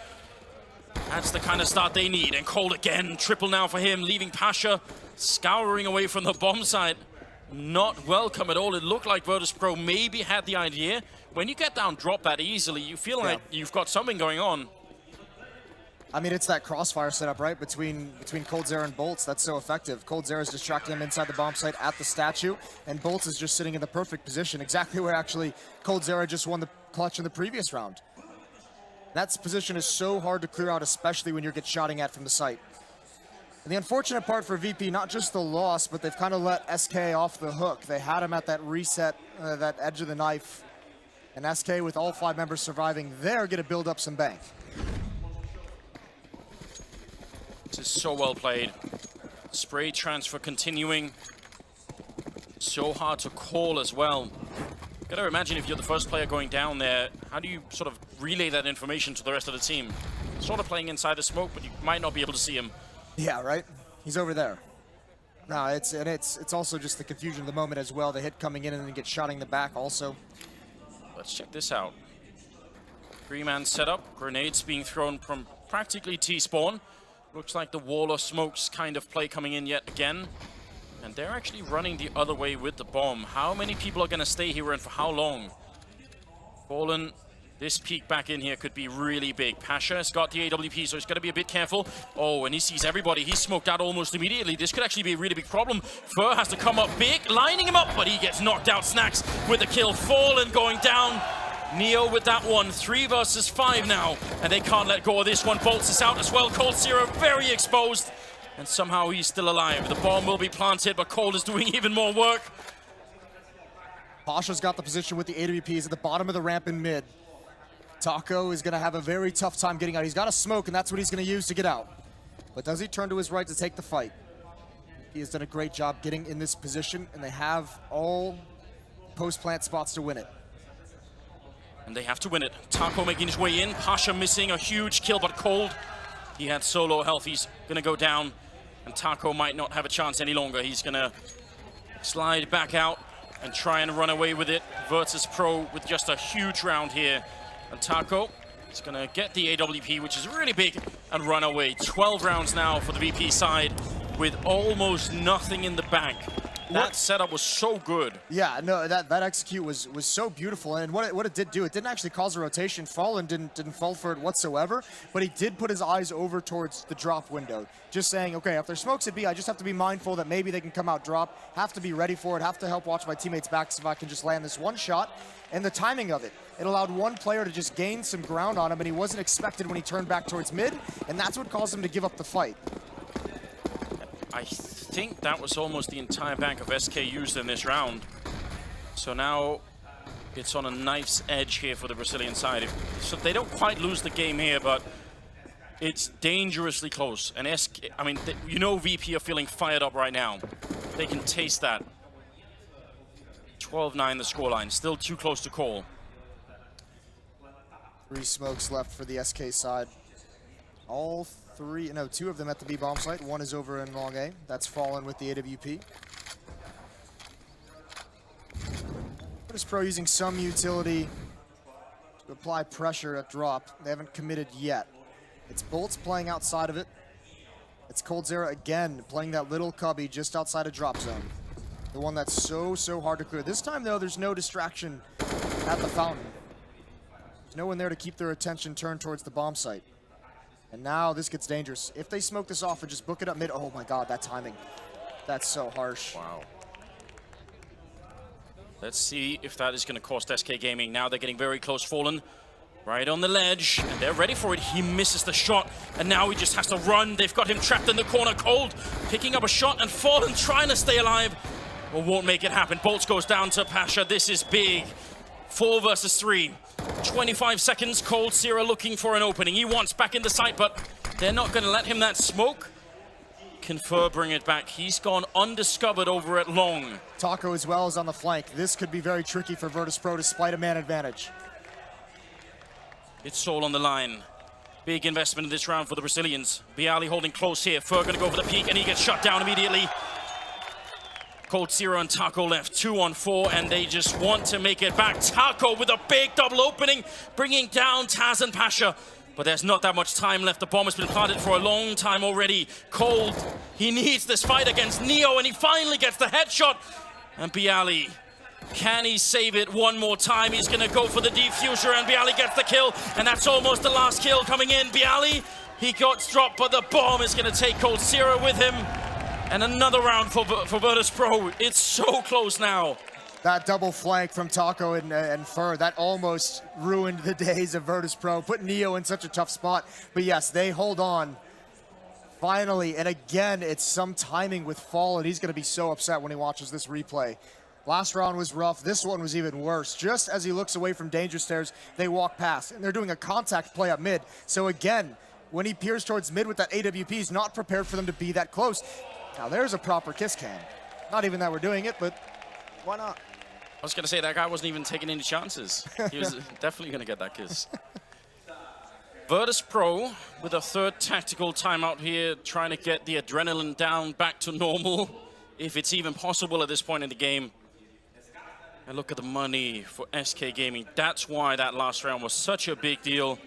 That's the kind of start they need. And Cold again, triple now for him, leaving Pasha scouring away from the bomb site. Not welcome at all. It looked like Virtus.pro maybe had the idea. When you get down drop that easily, you feel like you've got something going on. I mean, it's that crossfire setup, right, between coldzera and Bolts that's so effective. coldzera is distracting him inside the bomb site at the statue, and Bolts is just sitting in the perfect position, exactly where actually coldzera just won the clutch in the previous round. That position is so hard to clear out, especially when you're get shotting at from the site. And the unfortunate part for VP, not just the loss, but they've kind of let SK off the hook. They had him at that reset, that edge of the knife, and SK, with all 5 members surviving there, get to build up some bank. This is so well played. Spray transfer continuing. So hard to call as well. Gotta imagine if you're the first player going down there, how do you sort of relay that information to the rest of the team? Sort of playing inside the smoke, but you might not be able to see him. Yeah, right? He's over there. No, it's also just the confusion of the moment as well. The hit coming in and then get shot in the back also. Let's check this out. 3-man setup. Grenades being thrown from practically T-spawn. Looks like the wall of smokes kind of play coming in yet again. And they're actually running the other way with the bomb. How many people are going to stay here and for how long? Fallen, this peek back in here could be really big. Pasha has got the AWP, so he's got to be a bit careful. Oh, and he sees everybody. He's smoked out almost immediately. This could actually be a really big problem. Fur has to come up big, lining him up, but he gets knocked out. Snacks with the kill. Fallen going down. Neo with that one. 3 versus 5 now, and they can't let go of this one. Bolts is out as well. Cold Zero very exposed. And somehow he's still alive. The bomb will be planted, but Cold is doing even more work. Pasha's got the position with the AWPs at the bottom of the ramp in mid. Taco is going to have a very tough time getting out. He's got a smoke, and that's what he's going to use to get out. But does he turn to his right to take the fight? He has done a great job getting in this position, and they have all post-plant spots to win it. And they have to win it. Taco making his way in. Pasha missing a huge kill, but Cold, he had solo health. He's going to go down. And Taco might not have a chance any longer. He's going to slide back out and try and run away with it. Virtus Pro with just a huge round here. And Taco is going to get the AWP, which is really big, and run away. 12 rounds now for the VP side with almost nothing in the bank. That setup was so good. Yeah, no, that execute was so beautiful, and what it did do, it didn't actually cause a rotation. Fallen didn't fall for it whatsoever, but he did put his eyes over towards the drop window, just saying, okay, if there's smokes at B, I just have to be mindful that maybe they can come out drop, have to be ready for it, have to help watch my teammates back so if I can just land this one shot, and the timing of it. It allowed one player to just gain some ground on him, and he wasn't expected when he turned back towards mid, and that's what caused him to give up the fight. I think that was almost the entire bank of SK used in this round. So now it's on a knife's edge here for the Brazilian side. So they don't quite lose the game here, but it's dangerously close. And SK, I mean, you know VP are feeling fired up right now. They can taste that. 12-9 the scoreline, still too close to call. 3 smokes left for the SK side. All 3, no, 2 of them at the B bomb site. 1 is over in long A. That's Fallen with the AWP. Virtus Pro using some utility to apply pressure at drop. They haven't committed yet. It's Bolts playing outside of it. It's Cold Zero again playing that little cubby just outside of drop zone. The one that's so hard to clear. This time though, there's no distraction at the fountain. There's no one there to keep their attention turned towards the bomb site. And now this gets dangerous. If they smoke this off and just book it up mid, oh my god, that timing. That's so harsh. Wow. Let's see if that is going to cost SK Gaming. Now they're getting very close. Fallen right on the ledge, and they're ready for it. He misses the shot, and now he just has to run. They've got him trapped in the corner. Cold picking up a shot, and Fallen trying to stay alive, but won't make it happen. Bolts goes down to Pasha. This is big. 4 versus 3. 25 seconds, Cold Zero looking for an opening. He wants back in the site, but they're not going to let him that smoke. Can Fur bring it back? He's gone undiscovered over at long. Taco as well is on the flank. This could be very tricky for Virtus Pro despite a man advantage. It's Soul on the line. Big investment in this round for the Brazilians. Bialy holding close here. Fur going to go for the peak, and he gets shut down immediately. Cold Zero and Taco left 2 on 4, and they just want to make it back. Taco with a big double opening, bringing down Taz and Pasha. But there's not that much time left. The bomb has been planted for a long time already. Cold, he needs this fight against Neo, and he finally gets the headshot. And Bialy, can he save it one more time? He's going to go for the defuser, and Bialy gets the kill. And that's almost the last kill coming in. Bialy, he got dropped, but the bomb is going to take Cold Zero with him. And another round for Virtus Pro. It's so close now. That double flank from Taco and Fur, that almost ruined the days of Virtus Pro, put Neo in such a tough spot. But yes, they hold on. Finally, and again, it's some timing with Fallen. He's going to be so upset when he watches this replay. Last round was rough. This one was even worse. Just as he looks away from danger stairs, they walk past, and they're doing a contact play up mid. So again, when he peers towards mid with that AWP, he's not prepared for them to be that close. Now there's a proper kiss cam. Not even that we're doing it, but why not? I was going to say, that guy wasn't even taking any chances. He was definitely going to get that kiss. Virtus Pro with a 3rd tactical timeout here, trying to get the adrenaline down back to normal, if it's even possible at this point in the game. And look at the money for SK Gaming. That's why that last round was such a big deal.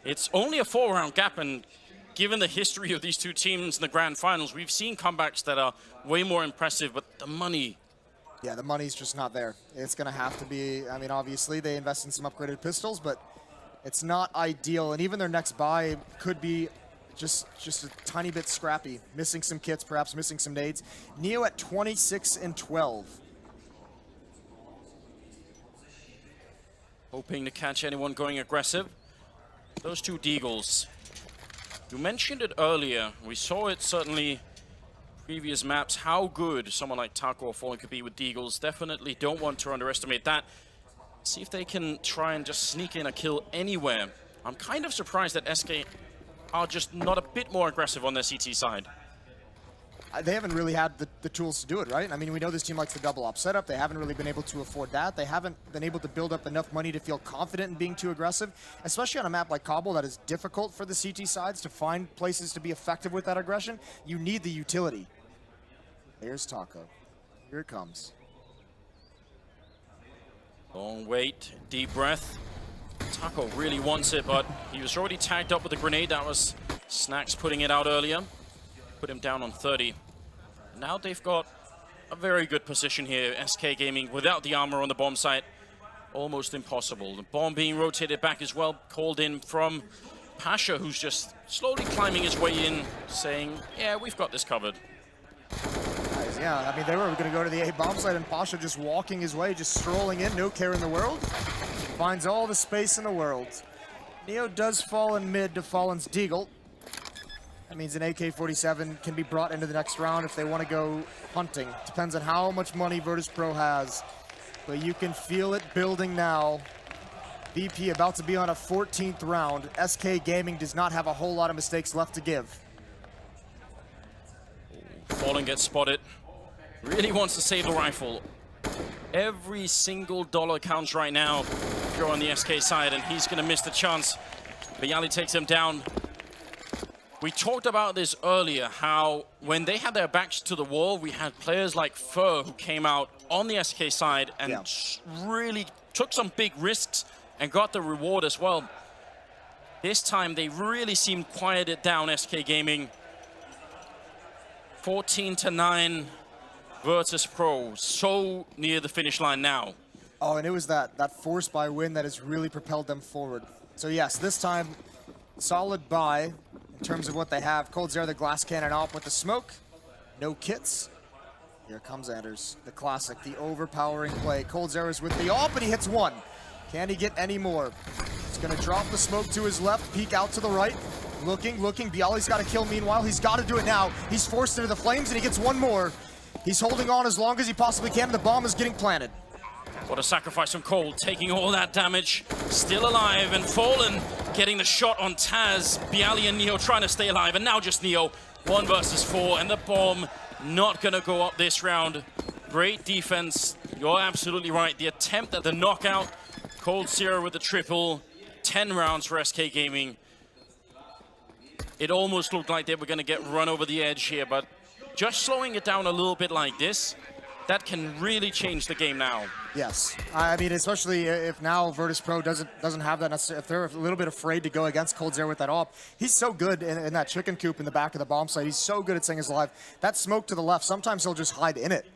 It's only a 4-round gap, and given the history of these two teams in the grand finals, we've seen comebacks that are way more impressive, but the money. Yeah, the money's just not there. It's going to have to be, I mean, obviously they invest in some upgraded pistols, but it's not ideal. And even their next buy could be just a tiny bit scrappy. Missing some kits, perhaps missing some nades. Neo at 26 and 12. Hoping to catch anyone going aggressive. Those two Deagles. You mentioned it earlier. We saw it certainly previous maps, how good someone like Taco or Fallen could be with Deagles. Definitely don't want to underestimate that. See if they can try and just sneak in a kill anywhere. I'm kind of surprised that SK are just not a bit more aggressive on their CT side. They haven't really had the tools to do it, right? I mean, we know this team likes the double op setup. They haven't really been able to afford that. They haven't been able to build up enough money to feel confident in being too aggressive, especially on a map like Cobble that is difficult for the CT sides to find places to be effective with that aggression. You need the utility. There's Taco. Here it comes. Long wait, deep breath. Taco really wants it, but he was already tagged up with a grenade. That was Snacks putting it out earlier. Put him down on 30. Now they've got a very good position here. SK Gaming without the armor on the bomb site. Almost impossible. The bomb being rotated back as well. Called in from Pasha, who's just slowly climbing his way in, saying, yeah, we've got this covered. Yeah, I mean, they were going to go to the A bomb site, and Pasha just walking his way, just strolling in, no care in the world. Finds all the space in the world. Neo does fall in mid to Fallen's Deagle. That means an AK-47 can be brought into the next round if they want to go hunting. Depends on how much money Virtus.pro has. But you can feel it building now. VP about to be on a 14th round. SK Gaming does not have a whole lot of mistakes left to give. Fallen gets spotted. Really wants to save the rifle. Every single dollar counts right now if you're on the SK side, and he's going to miss the chance. Bialy takes him down. We talked about this earlier, how when they had their backs to the wall, we had players like Fur who came out on the SK side and really took some big risks and got the reward as well. This time they really seemed quieted down, SK Gaming. 14-9 Virtus.pro, so near the finish line now. Oh, and it was that force buy win that has really propelled them forward. So yes, this time, solid buy in terms of what they have. coldzera, the glass cannon op with the smoke. No kits. Here comes Anders, the classic, the overpowering play. coldzera's with the op, and he hits one. Can he get any more? He's gonna drop the smoke to his left, peek out to the right. Looking. Bialy's got to kill meanwhile. He's got to do it now. He's forced into the flames, and he gets one more. He's holding on as long as he possibly can. The bomb is getting planted. What a sacrifice from Cole, taking all that damage. Still alive, and Fallen getting the shot on Taz. Bialy and Neo trying to stay alive, and now just Neo. 1 versus 4, and the bomb not going to go up this round. Great defense. You're absolutely right. The attempt at the knockout. coldzera with the triple. 10 rounds for SK Gaming. It almost looked like they were going to get run over the edge here, but just slowing it down a little bit like this, that can really change the game now. Yes, I mean, especially if now Virtus.pro doesn't have that necessarily, if they're a little bit afraid to go against coldzera with that op. He's so good in that chicken coop in the back of the bomb site. He's so good at staying alive. That smoke to the left, sometimes he'll just hide in it.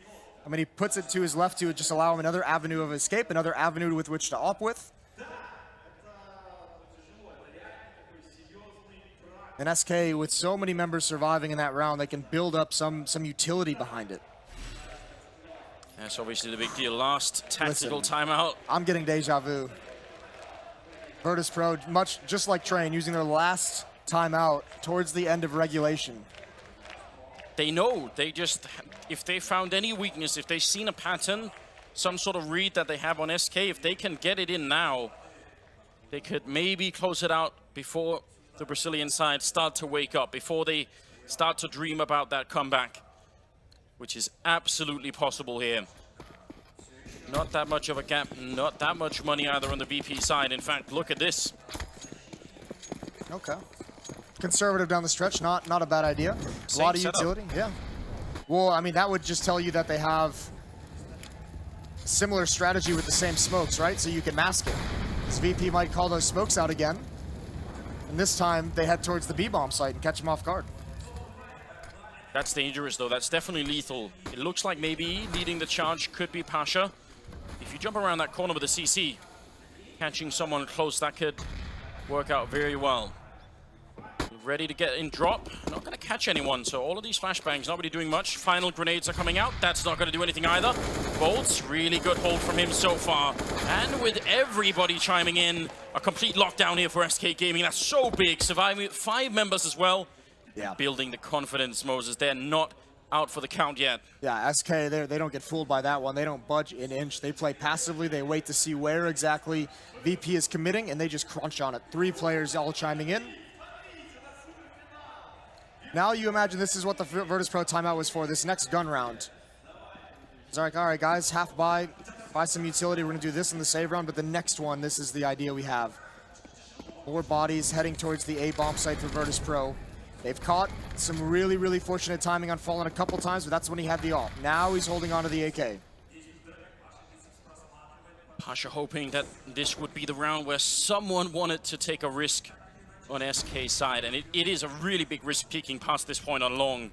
I mean, he puts it to his left to just allow him another avenue of escape, another avenue with which to op with. And SK, with so many members surviving in that round, they can build up some utility behind it. That's obviously the big deal. Last tactical timeout. I'm getting deja vu. Virtus.pro, much just like Train, using their last timeout towards the end of regulation. They know. They just, if they found any weakness, if they've seen a pattern, some sort of read that they have on SK, if they can get it in now, they could maybe close it out before the Brazilian side start to wake up, before they start to dream about that comeback, which is absolutely possible here. Not that much of a gap, not that much money either on the VP side. In fact, look at this. Okay. Conservative down the stretch, not a bad idea. A lot of utility, yeah. Well, I mean, that would just tell you that they have similar strategy with the same smokes, right? So you can mask it. This VP might call those smokes out again. And this time, they head towards the B-bomb site and catch him off guard. That's dangerous, though. That's definitely lethal. It looks like maybe leading the charge could be Pasha. If you jump around that corner with a CC, catching someone close, that could work out very well. Ready to get in drop. Not going to catch anyone, so all of these flashbangs not really doing much. Final grenades are coming out. That's not going to do anything either. Bolts, really good hold from him so far. And with everybody chiming in, a complete lockdown here for SK Gaming. That's so big. Surviving with 5 members as well. Yeah. Building the confidence, Moses. They're not out for the count yet. Yeah, SK, they don't get fooled by that one. They don't budge an inch. They play passively. They wait to see where exactly VP is committing, and they just crunch on it. 3 players all chiming in. Now you imagine this is what the Virtus.pro timeout was for, this next gun round. It's like, all right, guys, half buy some utility. We're going to do this in the save round, but the next one, this is the idea we have. 4 bodies heading towards the A-bomb site for Virtus.pro. They've caught some really, really fortunate timing on Fallen a couple times, but that's when he had the ult. Now he's holding on to the AK. Pasha hoping that this would be the round where someone wanted to take a risk on SK's side, and it is a really big risk peeking past this point on long.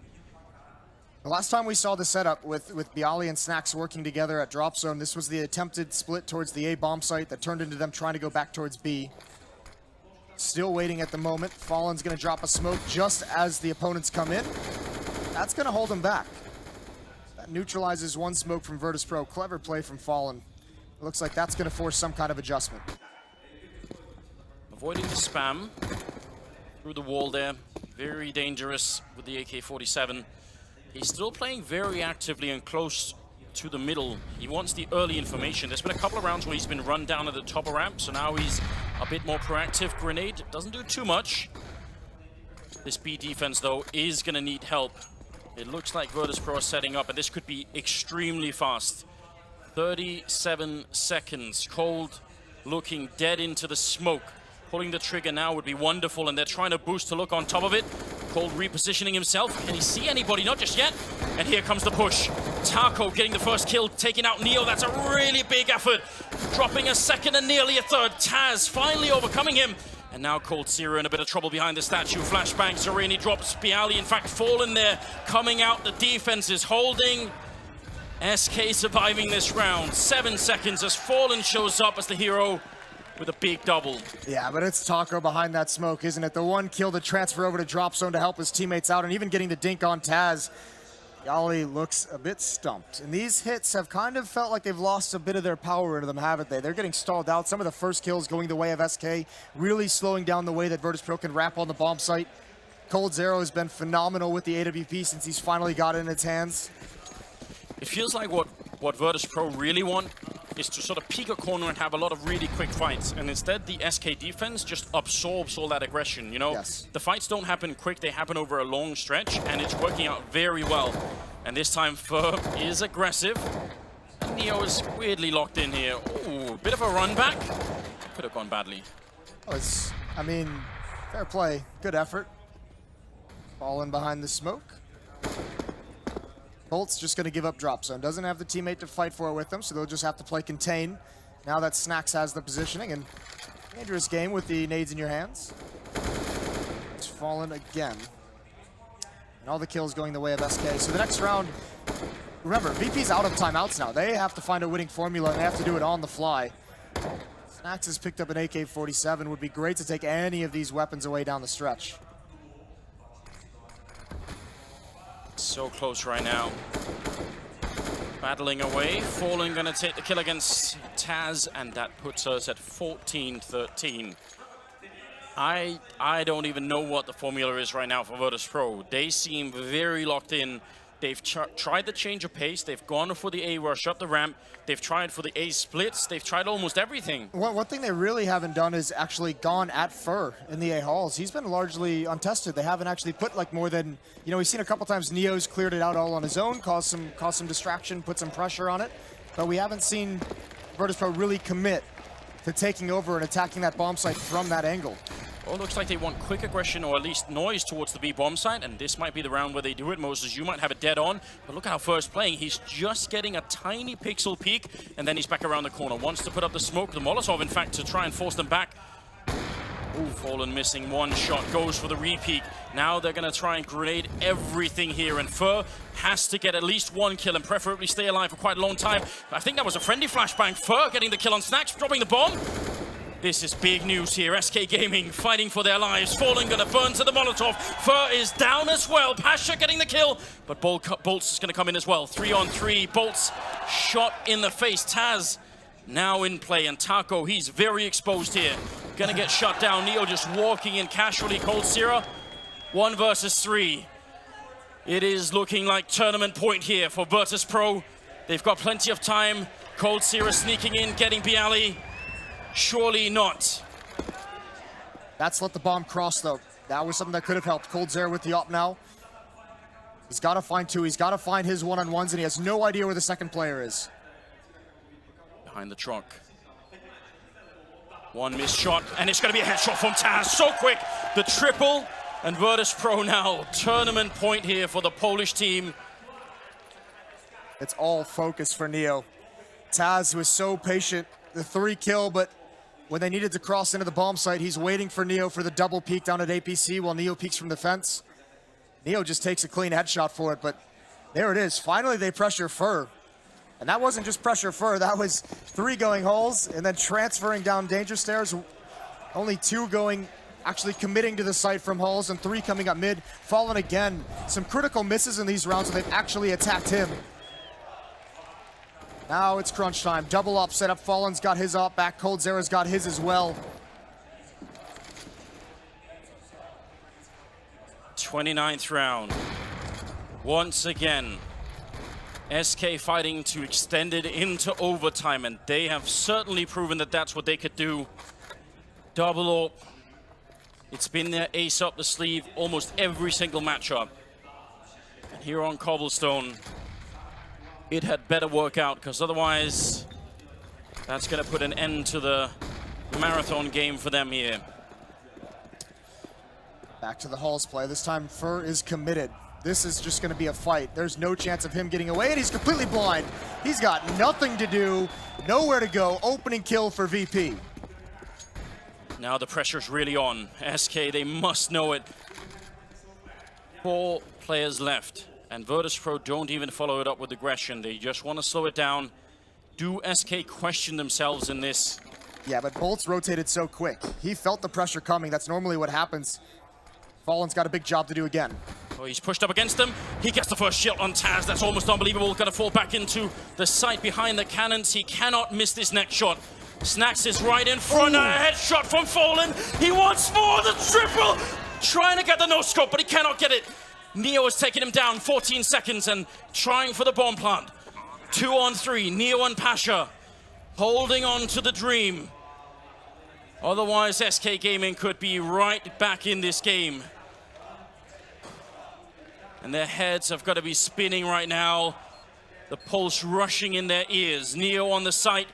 The last time we saw the setup with Bialy and Snacks working together at drop zone, this was the attempted split towards the A bomb site that turned into them trying to go back towards B. Still waiting at the moment. Fallen's going to drop a smoke just as the opponents come in. That's going to hold him back. That neutralizes 1 smoke from Virtus.pro. Clever play from Fallen. It looks like that's going to force some kind of adjustment. Avoiding the spam through the wall there. Very dangerous with the AK-47. He's still playing very actively and close to the middle. He wants the early information. There's been a couple of rounds where he's been run down at the top of ramp, so now he's a bit more proactive. Grenade doesn't do too much. This B defense, though, is going to need help. It looks like Virtus.pro are setting up, and this could be extremely fast. 37 seconds. Cold looking dead into the smoke. Pulling the trigger now would be wonderful, and they're trying to boost to look on top of it. Cold repositioning himself. Can he see anybody? Not just yet. And here comes the push. Taco getting the first kill, taking out Neo. That's a really big effort. Dropping a second and nearly a third. Taz finally overcoming him. And now Cold Zero in a bit of trouble behind the statue. Flashbang, Sereni drops Bialy. In fact, Fallen there. Coming out, the defense is holding. SK surviving this round. 7 seconds as Fallen shows up as the hero with a big double. Yeah, but it's Taco behind that smoke, isn't it? The 1 kill to transfer over to drop zone to help his teammates out, and even getting the dink on Taz. Bialy looks a bit stumped. And these hits have kind of felt like they've lost a bit of their power into them, haven't they? They're getting stalled out. Some of the first kills going the way of SK, really slowing down the way that Virtus.pro can wrap on the bomb site. Cold Zero has been phenomenal with the AWP since he's finally got it in its hands. It feels like what Virtus.pro really want is to sort of peek a corner and have a lot of really quick fights. And instead, the SK defense just absorbs all that aggression, you know? Yes. The fights don't happen quick, they happen over a long stretch, and it's working out very well. And this time, Fur is aggressive. And Neo is weirdly locked in here. Ooh, bit of a run back. Could have gone badly. I mean, fair play. Good effort. Fallen behind the smoke. Bolt's just going to give up drop zone. Doesn't have the teammate to fight for it with them, so they'll just have to play contain. Now that Snacks has the positioning, and dangerous game with the nades in your hands. It's Fallen again. And all the kills going the way of SK. So the next round, remember, VP's out of timeouts now. They have to find a winning formula, and they have to do it on the fly. Snacks has picked up an AK-47. Would be great to take any of these weapons away down the stretch. So close right now. Battling away. Fallen gonna take the kill against Taz, and that puts us at 14-13. I don't even know what the formula is right now for Virtus.pro. They seem very locked in. They've tried the change of pace. They've gone for the A rush up the ramp. They've tried for the A splits. They've tried almost everything. One thing they really haven't done is actually gone at Fur in the A halls. He's been largely untested. They haven't actually put like more than, you know, we've seen a couple times Neo's cleared it out all on his own, caused some distraction, put some pressure on it. But we haven't seen Virtus.pro really commit to taking over and attacking that bomb site from that angle. Well, it looks like they want quick aggression or at least noise towards the B bomb site, and this might be the round where they do it. Moses, you might have it dead on, but look how Fur's playing. He's just getting a tiny pixel peek, and then he's back around the corner. Wants to put up the smoke, the Molotov, in fact, to try and force them back. Ooh, Fallen missing one shot, goes for the repeat. Now they're going to try and grenade everything here, and Fur has to get at least one kill and preferably stay alive for quite a long time. I think that was a friendly flashbang. Fur getting the kill on Snacks, dropping the bomb. This is big news here. SK Gaming fighting for their lives. Fallen going to burn to the Molotov. Fur is down as well. Pasha getting the kill, but Bolts is going to come in as well. 3-on-3. Bolts shot in the face. Taz now in play, and Taco, he's very exposed here. Gonna get shut down. Neo just walking in casually. coldzera, 1 versus 3. It is looking like tournament point here for Virtus.pro. They've got plenty of time. coldzera sneaking in, getting Bialy. Surely not. That's let the bomb cross, though. That was something that could have helped. coldzera with the op now. He's got to find 2. He's got to find his one-on-ones, and he has no idea where the second player is. Behind the truck. One missed shot, and it's going to be a headshot from Taz. So quick, the triple, and Virtus.pro now. Tournament point here for the Polish team. It's all focus for Neo. Taz was so patient, the 3 kill, but when they needed to cross into the bomb site, he's waiting for Neo for the double peek down at APC while Neo peeks from the fence. Neo just takes a clean headshot for it, but there it is. Finally, they pressure Fur. And that wasn't just pressure Fur, that was 3 going holes and then transferring down danger stairs. Only 2 going, actually committing to the site from holes, and 3 coming up mid. Fallen again. Some critical misses in these rounds, and they've actually attacked him. Now it's crunch time. Double op setup. Fallen's got his op back. coldzera's got his as well. 29th round. Once again, SK fighting to extend it into overtime, and they have certainly proven that that's what they could do. Double AWP. It's been their ace up the sleeve almost every single matchup. And here on Cobblestone, it had better work out, because otherwise that's going to put an end to the marathon game for them here. Back to the halls play. This time Fur is committed. This is just going to be a fight. There's no chance of him getting away, and he's completely blind. He's got nothing to do, nowhere to go. Opening kill for VP. Now the pressure's really on. SK, they must know it. 4 players left, and Virtus.pro don't even follow it up with aggression. They just want to slow it down. Do SK question themselves in this? Yeah, but Bolts rotated so quick. He felt the pressure coming. That's normally what happens. Fallen's got a big job to do again. Oh, he's pushed up against them. He gets the first shot on Taz. That's almost unbelievable. Going to fall back into the site behind the cannons. He cannot miss this next shot. Snacks is right in front. A headshot from Fallen. He wants more. The triple. Trying to get the no-scope, but he cannot get it. Neo has taken him down. 14 seconds and trying for the bomb plant. 2-on-3. Neo and Pasha holding on to the dream. Otherwise, SK Gaming could be right back in this game. And their heads have got to be spinning right now. The pulse rushing in their ears. Neo on the site.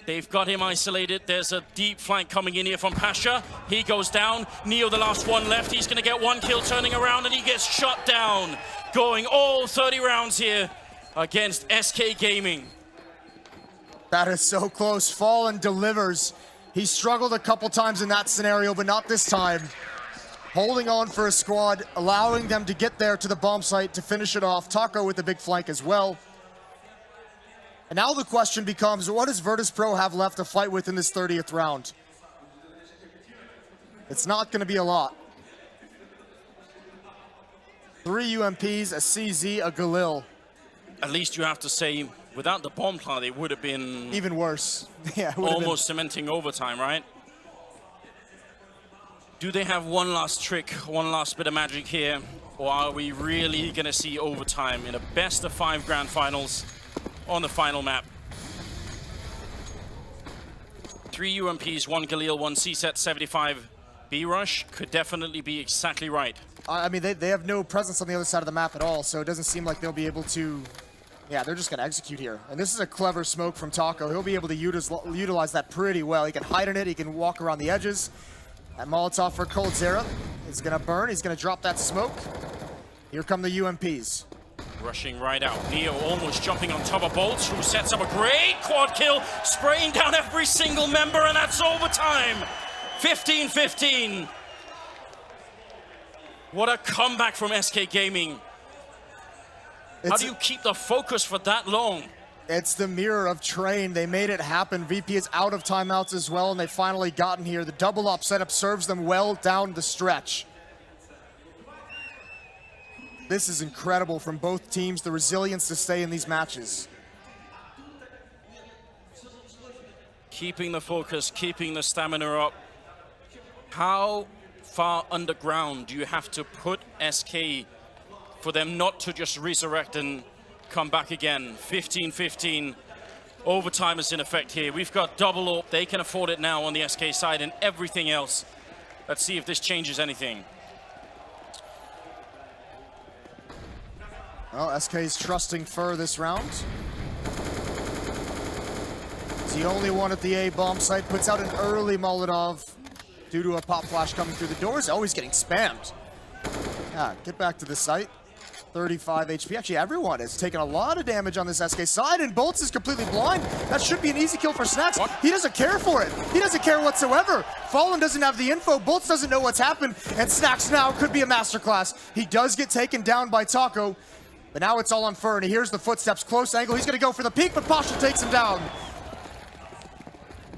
They've got him isolated. There's a deep flank coming in here from Pasha. He goes down. Neo, the last one left. He's going to get 1 kill, turning around, and he gets shut down. Going all 30 rounds here against SK Gaming. That is so close. Fallen delivers. He struggled a couple times in that scenario, but not this time. Holding on for a squad, allowing them to get there to the bomb site to finish it off. Taco with the big flank as well. And now the question becomes, what does Virtus.pro have left to fight with in this 30th round? It's not going to be a lot. 3 UMPs, a CZ, a Galil. At least you have to say, without the bomb plant, it would have been even worse. Yeah, almost cementing overtime, right? Do they have one last trick, one last bit of magic here? Or are we really going to see overtime in a best-of-5 grand finals on the final map? 3 UMPs, 1 Galil, 1 CSET, 75 B-Rush could definitely be exactly right. I mean, they have no presence on the other side of the map at all, so it doesn't seem like they'll be able to... Yeah, they're just going to execute here. And this is a clever smoke from Taco. He'll be able to utilize that pretty well. He can hide in it. He can walk around the edges. That Molotov for coldzera is going to burn. He's going to drop that smoke. Here come the UMPs. Rushing right out. Neo almost jumping on top of Bolts, who sets up a great quad kill, spraying down every single member, and that's overtime. 15-15. What a comeback from SK Gaming. How do you keep the focus for that long? It's the mirror of Train. They made it happen. VP is out of timeouts as well, and they finally gotten here. The double up setup serves them well down the stretch. This is incredible from both teams, the resilience to stay in these matches. Keeping the focus, keeping the stamina up. How far underground do you have to put SK for them not to just resurrect and come back again? 15-15. Overtime is in effect here. We've got double AWP. They can afford it now on the SK side and everything else. Let's see if this changes anything. Well, SK is trusting Fur this round. He's the only one at the A bomb site. Puts out an early Molotov due to a pop flash coming through the doors. Oh, he's getting spammed. Yeah, get back to the site. 35 HP. Actually, everyone is taking a lot of damage on this SK side, and Bolts is completely blind. That should be an easy kill for Snacks. What? He doesn't care for it. He doesn't care whatsoever. Fallen doesn't have the info. Bolts doesn't know what's happened, and Snacks now could be a masterclass. He does get taken down by Taco, but now it's all on Fur, and he hears the footsteps. Close angle. He's going to go for the peek, but Pasha takes him down.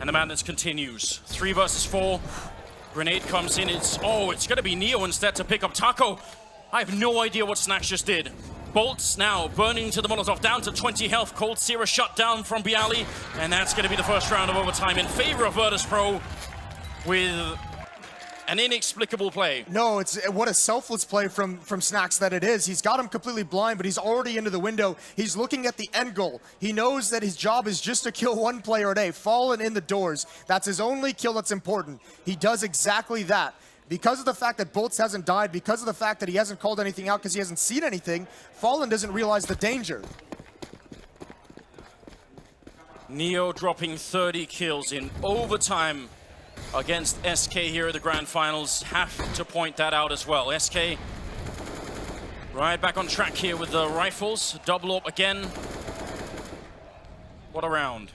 And the madness continues. 3 versus 4. Grenade comes in. It's going to be Neo instead to pick up Taco. I have no idea what Snacks just did. Bolts now burning to the Molotov, down to 20 health. Cold Sierra shut down from Bialy, and that's going to be the first round of overtime in favor of Virtus.pro with an inexplicable play. No, it's what a selfless play from Snacks that it is. He's got him completely blind, but he's already into the window. He's looking at the end goal. He knows that his job is just to kill one player a day. Fallen in the doors. That's his only kill that's important. He does exactly that. Because of the fact that Bolts hasn't died, because of the fact that he hasn't called anything out because he hasn't seen anything, Fallen doesn't realize the danger. Neo dropping 30 kills in overtime against SK here at the Grand Finals. Have to point that out as well. SK right back on track here with the rifles. Double AWP again. What a round.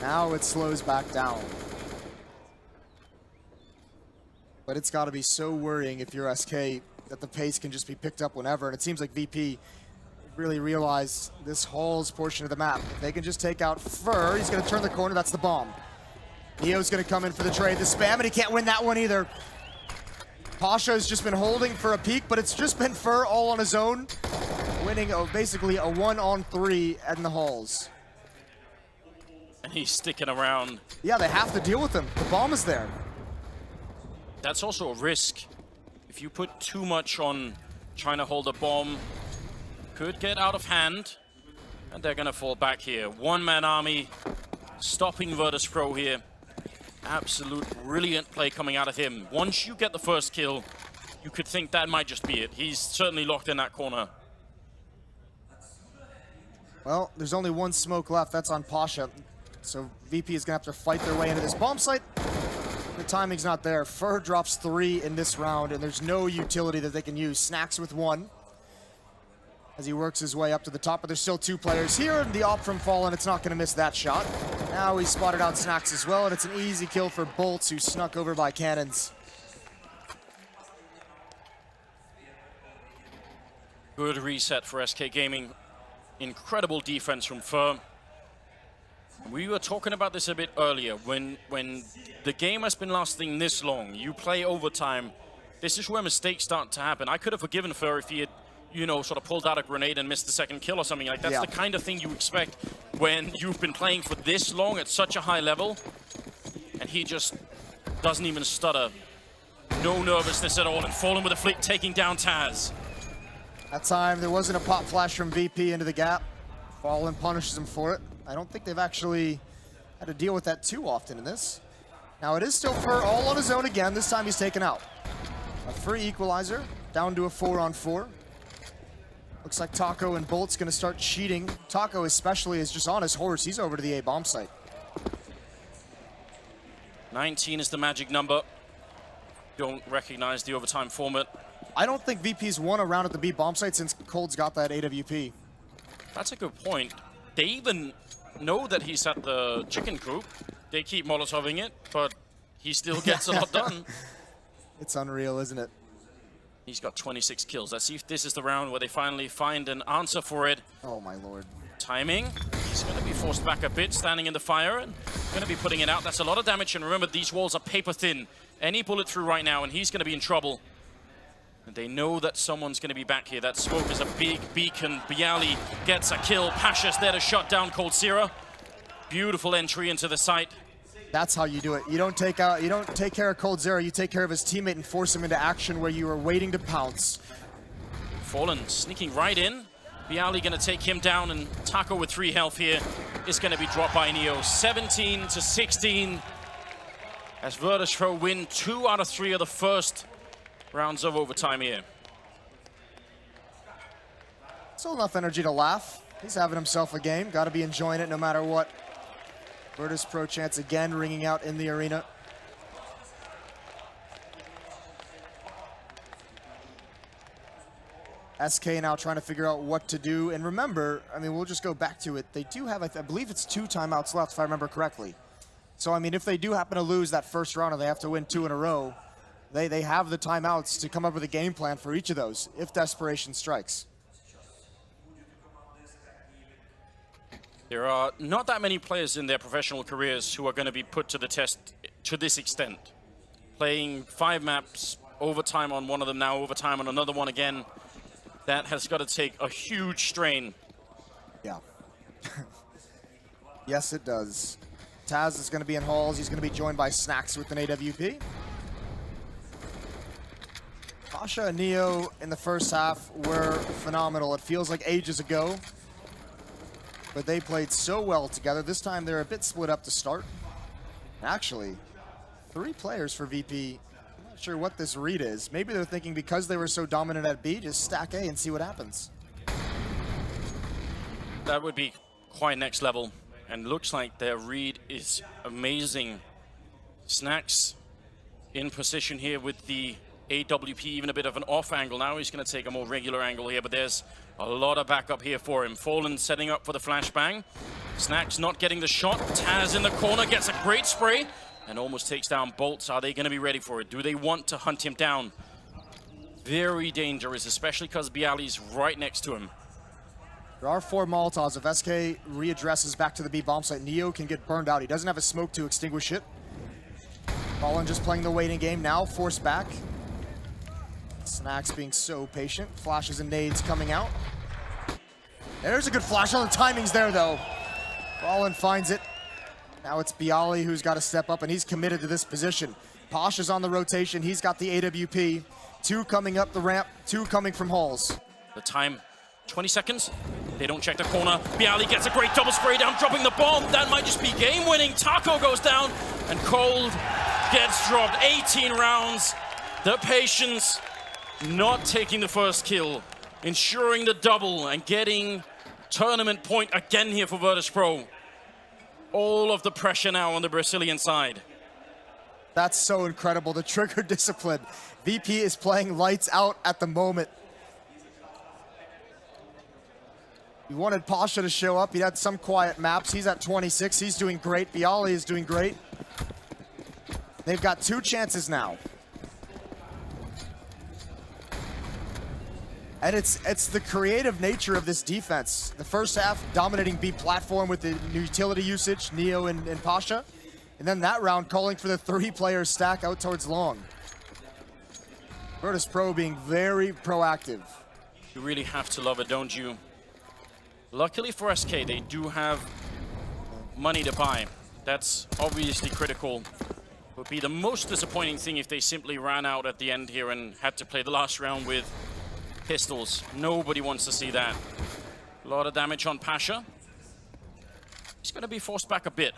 Now it slows back down. But it's got to be so worrying if you're SK that the pace can just be picked up whenever. And it seems like VP really realized this Halls portion of the map. If they can just take out Fur, he's going to turn the corner. That's the bomb. Neo's going to come in for the trade. The spam, and he can't win that one either. Pasha has just been holding for a peek, but it's just been Fur all on his own, winning basically a 1-on-3 in the Halls. And he's sticking around. Yeah, they have to deal with him. The bomb is there. That's also a risk. If you put too much on trying to hold a bomb, could get out of hand. And they're going to fall back here. One-man army stopping Virtus.pro here. Absolute brilliant play coming out of him. Once you get the first kill, you could think that might just be it. He's certainly locked in that corner. Well, there's only one smoke left. That's on Pasha. So VP is going to have to fight their way into this bomb site. The timing's not there. Fur drops 3 in this round, and there's no utility that they can use. Snacks with 1 as he works his way up to the top, but there's still 2 players here, and the op from Fallen, it's not going to miss that shot. Now he spotted out Snacks as well, and it's an easy kill for Bolts, who snuck over by cannons. Good reset for SK Gaming. Incredible defense from Fur. We were talking about this a bit earlier. When the game has been lasting this long, you play overtime, this is where mistakes start to happen. I could have forgiven Fur if he had, you know, sort of pulled out a grenade and missed the second kill or something like that. That's the kind of thing you expect when you've been playing for this long at such a high level. And he just doesn't even stutter. No nervousness at all, and Fallen with a flick taking down Taz. That time, there wasn't a pop flash from VP into the gap. Fallen punishes him for it. I don't think they've actually had to deal with that too often in this. Now it is still Fur all on his own again. This time he's taken out. A free equalizer, down to a 4-on-4. Looks like Taco and Bolt's gonna start cheating. Taco especially is just on his horse. He's over to the A bomb site. 19 is the magic number. Don't recognize the overtime format. I don't think VP's won a round at the B bomb site since Cold's got that AWP. That's a good point. They even know that he's at the chicken coop. They keep Molotoving it, but he still gets a lot done. It's unreal, isn't it? He's got 26 kills. Let's see if this is the round where they finally find an answer for it. Oh my lord. Timing. He's going to be forced back a bit, standing in the fire, and going to be putting it out. That's a lot of damage, and remember, these walls are paper thin. Any bullet through right now, and he's going to be in trouble. And they know that someone's going to be back here. That smoke is a big beacon. Bialy gets a kill. Pasha's there to shut down coldzera. Beautiful entry into the site. That's how you do it. You don't take care of coldzera, you take care of his teammate and force him into action where you are waiting to pounce. Fallen sneaking right in. Bialy going to take him down, and Taco with 3 health here is going to be dropped by Neo. 17-16 as Virtus.pro win 2 out of 3 of the first rounds of overtime here. Still enough energy to laugh. He's having himself a game. Got to be enjoying it no matter what. Virtus.pro chants again ringing out in the arena. SK now trying to figure out what to do. And remember, I mean, we'll just go back to it. They do have, I believe it's 2 timeouts left, if I remember correctly. So, I mean, if they do happen to lose that first round and they have to win 2 in a row, they have the timeouts to come up with a game plan for each of those if desperation strikes. There are not that many players in their professional careers who are going to be put to the test to this extent. Playing 5 maps, overtime on one of them now, overtime on another one again. That has got to take a huge strain. Yeah. Yes, it does. Taz is going to be in halls. He's going to be joined by Snacks with an AWP. Pasha and Neo in the first half were phenomenal. It feels like ages ago, but they played so well together. This time they're a bit split up to start. Actually, 3 players for VP. I'm not sure what this read is. Maybe they're thinking because they were so dominant at B, just stack A and see what happens. That would be quite next level. And looks like their read is amazing. Snacks in position here with the AWP, even a bit of an off angle. Now he's going to take a more regular angle here, but there's a lot of backup here for him. Fallen setting up for the flashbang. Snacks not getting the shot. Taz in the corner gets a great spray and almost takes down Bolts. Are they going to be ready for it? Do they want to hunt him down? Very dangerous, especially because Bialy's right next to him. There are 4 Molotovs. If SK readdresses back to the B bomb site, Neo can get burned out. He doesn't have a smoke to extinguish it. Fallen just playing the waiting game now, forced back. Snacks being so patient. Flashes and nades coming out. There's a good flash on the timings there, though. Fallen finds it. Now it's Bialy who's got to step up, and he's committed to this position. Pasha's on the rotation. He's got the AWP. 2 coming up the ramp, 2 coming from halls. The time, 20 seconds. They don't check the corner. Bialy gets a great double spray down, dropping the bomb. That might just be game-winning. Taco goes down, and Cold gets dropped. 18 rounds. The patience, not taking the first kill, ensuring the double and getting tournament point again here for Virtus.pro. All of the pressure now on the Brazilian side. That's so incredible, the trigger discipline. VP is playing lights out at the moment. He wanted Pasha to show up. He had some quiet maps. He's at 26. He's doing great. Bialy is doing great. They've got 2 chances now. And it's the creative nature of this defense. The first half dominating B platform with the utility usage, Neo and Pasha. And then that round calling for the 3-player stack out towards long. Virtus.pro being very proactive. You really have to love it, don't you? Luckily for SK, they do have money to buy. That's obviously critical. It would be the most disappointing thing if they simply ran out at the end here and had to play the last round with pistols. Nobody wants to see that. A lot of damage on Pasha. He's going to be forced back a bit.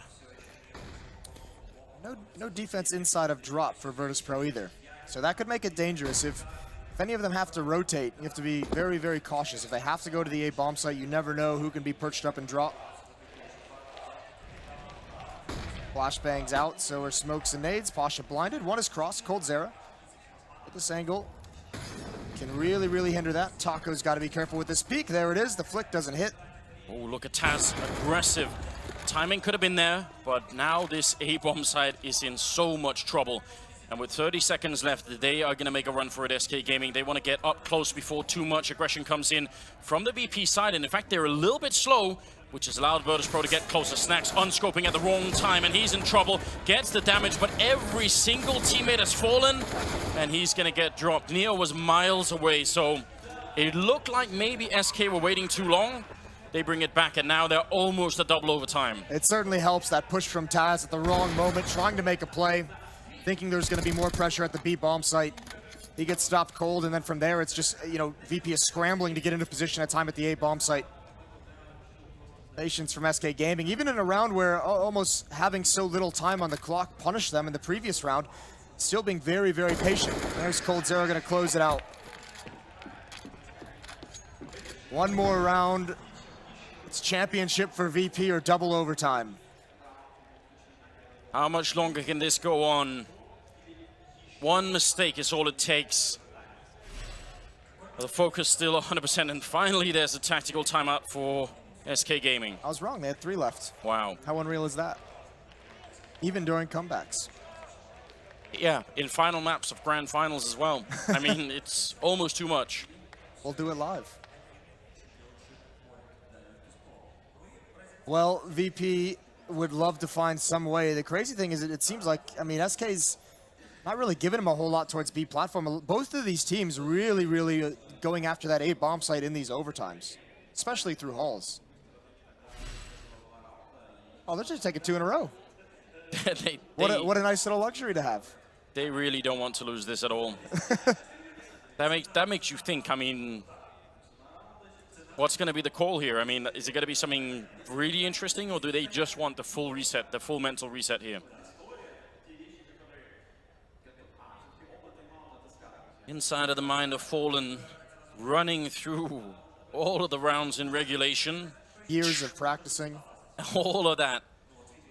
No defense inside of drop for Virtus.pro either. So that could make it dangerous. If any of them have to rotate, you have to be very, very cautious. If they have to go to the A bomb site, you never know who can be perched up and drop. Flashbangs out, so are smokes and nades. Pasha blinded. 1 is crossed. coldzera at this angle can really, really hinder that. Taco's got to be careful with this peek. There it is. The flick doesn't hit. Oh, look at Taz, aggressive. Timing could have been there, but now this A-bomb side is in so much trouble. And with 30 seconds left, they are going to make a run for it, SK Gaming. They want to get up close before too much aggression comes in from the VP side. And in fact, they're a little bit slow, which has allowed Virtus.pro to get closer. Snacks unscoping at the wrong time, and he's in trouble. Gets the damage, but every single teammate has fallen, and he's going to get dropped. Neo was miles away, so it looked like maybe SK were waiting too long. They bring it back, and now they're almost a double overtime. It certainly helps, that push from Taz at the wrong moment, trying to make a play, thinking there's going to be more pressure at the B bomb site. He gets stopped cold, and then from there, it's just, you know, VP is scrambling to get into position at time at the A bomb site. Patience from SK Gaming, even in a round where almost having so little time on the clock punished them in the previous round, still being very, very patient. There's Cold Zero going to close it out. One more round. It's championship for VP or double overtime. How much longer can this go on? One mistake is all it takes. The focus still 100%, and finally there's a tactical timeout for SK Gaming. I was wrong, they had 3 left. Wow. How unreal is that? Even during comebacks. Yeah, in final maps of grand finals as well. I mean, it's almost too much. We'll do it live. Well, VP would love to find some way. The crazy thing is it seems like, I mean, SK's not really giving him a whole lot towards B platform. Both of these teams really going after that A bomb site in these overtimes, especially through halls. Oh, they're just taking 2 in a row. What a nice little luxury to have. They really don't want to lose this at all. That makes you think, I mean, what's going to be the call here? I mean, is it going to be something really interesting, or do they just want the full reset, the full mental reset here? Inside of the mind of Fallen, running through all of the rounds in regulation. Years of practicing. All of that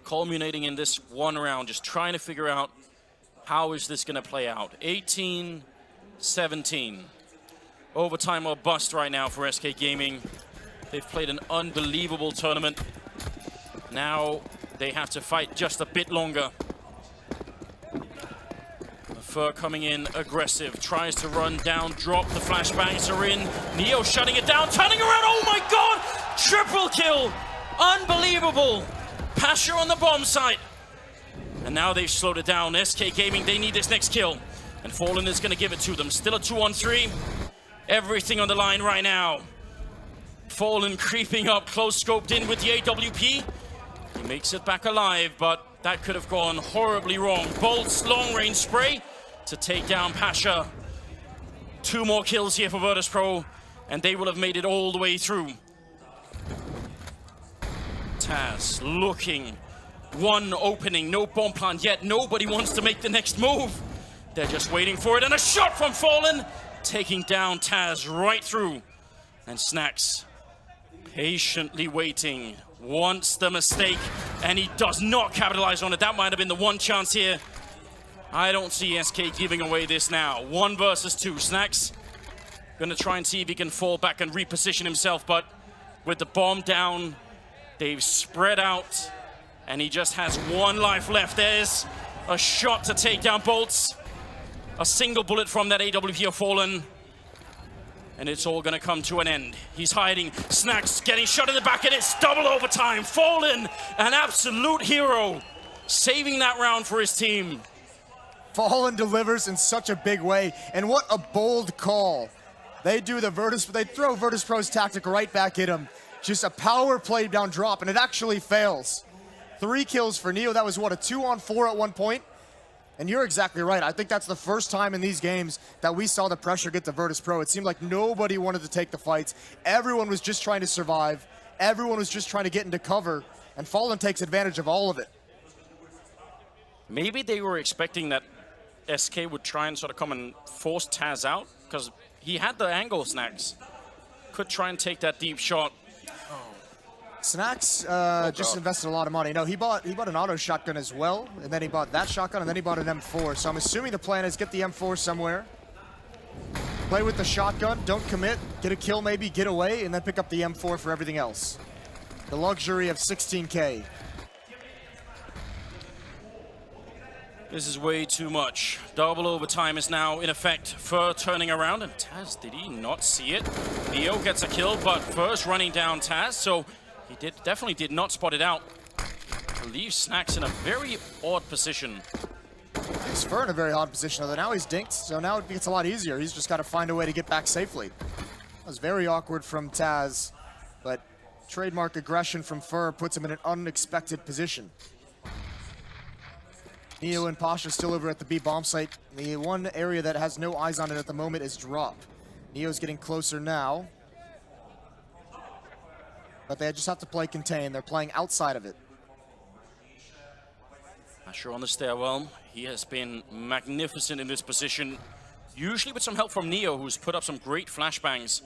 culminating in this one round, just trying to figure out how is this going to play out. 18-17. Overtime or bust right now for SK Gaming. They've played an unbelievable tournament. Now they have to fight just a bit longer. Fur coming in aggressive, tries to run down, drop, the flashbangs are in. Neo shutting it down, turning around, oh my god! Triple kill! Unbelievable! Pasha on the bomb site. And now they've slowed it down. SK Gaming, they need this next kill. And Fallen is gonna give it to them. Still a 2-on-3. Everything on the line right now. Fallen creeping up, close scoped in with the AWP. He makes it back alive, but that could have gone horribly wrong. Bolt's long-range spray to take down Pasha. 2 more kills here for Virtus.pro, and they will have made it all the way through. Taz looking. One opening, no bomb plant yet. Nobody wants to make the next move. They're just waiting for it, and a shot from Fallen, taking down Taz right through. And Snacks patiently waiting, wants the mistake, and he does not capitalize on it. That might have been the one chance here. I don't see SK giving away this now. 1 versus 2. Snacks gonna try and see if he can fall back and reposition himself, but with the bomb down, they've spread out, and he just has 1 life left. There's a shot to take down Bolts. A single bullet from that AWP of Fallen, and it's all gonna come to an end. He's hiding. Snacks getting shot in the back, and it's double overtime. Fallen, an absolute hero, saving that round for his team. Fallen delivers in such a big way, and what a bold call. They throw Virtus.pro's tactic right back at him. Just a power play down drop, and it actually fails. 3 kills for Neo. That was what, a 2-on-4 at one point? And you're exactly right. I think that's the first time in these games that we saw the pressure get to Virtus.pro. It seemed like nobody wanted to take the fights. Everyone was just trying to survive. Everyone was just trying to get into cover, and Fallen takes advantage of all of it. Maybe they were expecting that SK would try and sort of come and force Taz out, because he had the angle, Snacks. Could try and take that deep shot. Snacks just invested a lot of money. No, he bought an auto shotgun as well, and then he bought that shotgun, and then he bought an M4. So I'm assuming the plan is get the M4 somewhere, play with the shotgun, don't commit, get a kill maybe, get away, and then pick up the M4 for everything else. The luxury of 16K. This is way too much. Double overtime is now in effect. Fur turning around, and Taz, did he not see it? Neo gets a kill, but Fur's running down Taz, so he definitely did not spot it out. Leaves Snacks in a very odd position. He's Fur in a very odd position, although now he's dinked, so now it gets a lot easier. He's just got to find a way to get back safely. That was very awkward from Taz, but trademark aggression from Fur puts him in an unexpected position. Neo and Pasha still over at the B bomb site. The one area that has no eyes on it at the moment is drop. Neo's getting closer now, but they just have to play contain. They're playing outside of it. Asher on the stairwell. He has been magnificent in this position, usually with some help from Neo, who's put up some great flashbangs.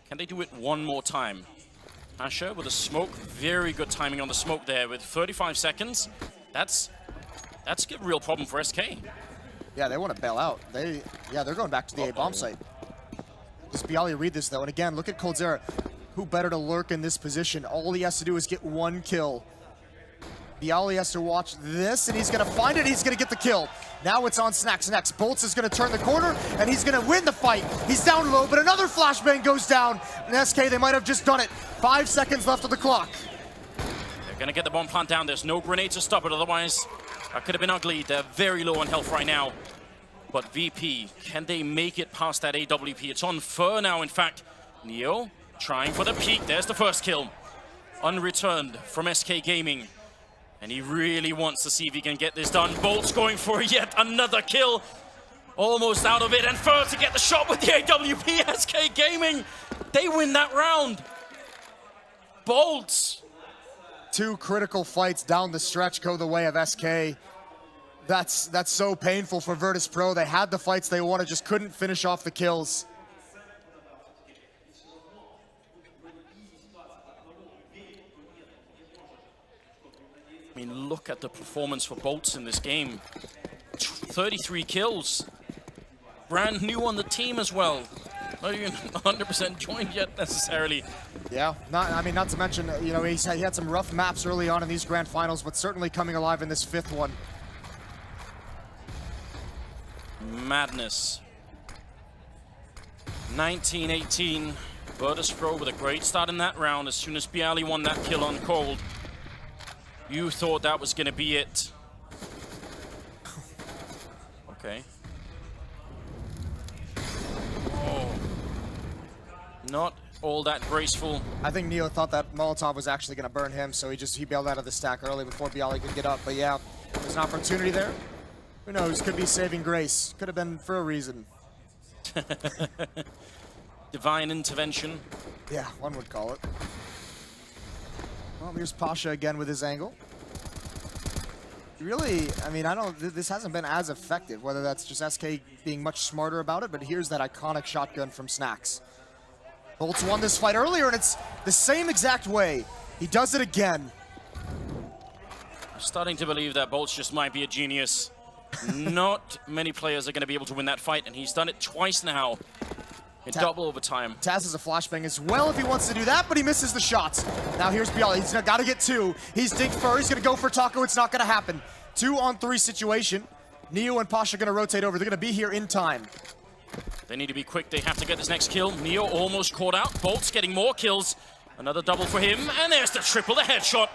Can they do it one more time? Asher with a smoke, very good timing on the smoke there with 35 seconds. That's a real problem for SK. Yeah, they want to bail out. They're going back to the A bomb site. Does Bialy read this though? And again, look at coldzera. Who better to lurk in this position? All he has to do is get one kill. Bialy has to watch this, and he's going to find it. He's going to get the kill. Now it's on Snacks next. Bolts is going to turn the corner, and he's going to win the fight. He's down low, but another flashbang goes down. And SK, they might have just done it. 5 seconds left on the clock. They're going to get the bomb plant down. There's no grenade to stop it, otherwise that could have been ugly. They're very low on health right now. But VP, can they make it past that AWP? It's on Fur now, in fact. Neo trying for the peak. There's the first kill. Unreturned from SK Gaming. And he really wants to see if he can get this done. Bolt's going for yet another kill. Almost out of it. And Fur to get the shot with the AWP. SK Gaming, they win that round. Bolts. 2 critical fights down the stretch go the way of SK. That's so painful for Virtus.pro. They had the fights they wanted, just couldn't finish off the kills. I mean, look at the performance for Bolts in this game. 33 kills. Brand new on the team as well. Not even 100% joined yet necessarily. Yeah, not to mention, you know, he had some rough maps early on in these grand finals, but certainly coming alive in this 5th one. Madness. 19-18. Virtus.pro with a great start in that round. As soon as Bialy won that kill on Cold, you thought that was going to be it. Okay. Oh. Not all that graceful. I think Neo thought that Molotov was actually going to burn him, so he bailed out of the stack early before Bialy could get up. But yeah, there's an opportunity there. Who knows? Could be saving grace. Could have been for a reason. Divine intervention. Yeah, one would call it. Well, here's Pasha again with his angle. Really, I mean, this hasn't been as effective, whether that's just SK being much smarter about it, but here's that iconic shotgun from Snacks. Bolts won this fight earlier, and it's the same exact way. He does it again. I'm starting to believe that Bolts just might be a genius. Not many players are going to be able to win that fight, and he's done it twice now. In double overtime. Taz is a flashbang as well if he wants to do that, but he misses the shots. Now here's Bialy. He's got to get 2. He's dinked Fur. He's going to go for Taco. It's not going to happen. 2-on-3 situation. Neo and Pasha are going to rotate over. They're going to be here in time. They need to be quick. They have to get this next kill. Neo almost caught out. Bolt's getting more kills. Another double for him. And there's the triple, the headshot.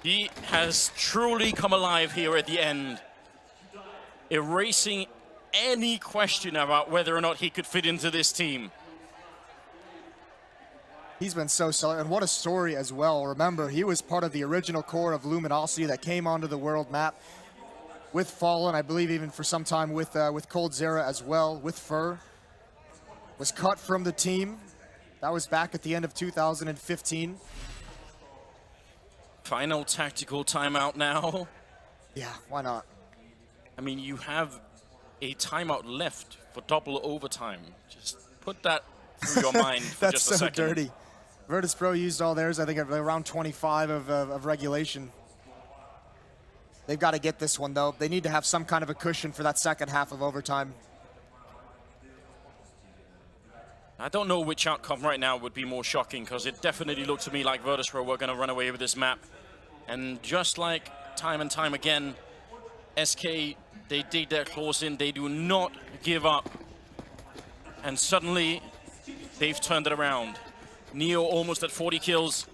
He has truly come alive here at the end. Erasing any question about whether or not he could fit into this team. He's been so solid, and what a story as well. Remember, he was part of the original core of Luminosity that came onto the world map with Fallen, I believe even for some time with coldzera as well, with Fur. Was cut from the team. That was back at the end of 2015. Final tactical timeout now. Yeah, why not? I mean, you have a timeout left for double overtime. Just put that through your mind for just a second. That's so dirty. Virtus.pro used all theirs, I think, around 25 of regulation. They've got to get this one, though. They need to have some kind of a cushion for that second half of overtime. I don't know which outcome right now would be more shocking, because it definitely looked to me like Virtus.pro were going to run away with this map. And just like time and time again, SK, they dig their claws in, they do not give up. And suddenly, they've turned it around. Neo almost at 40 kills.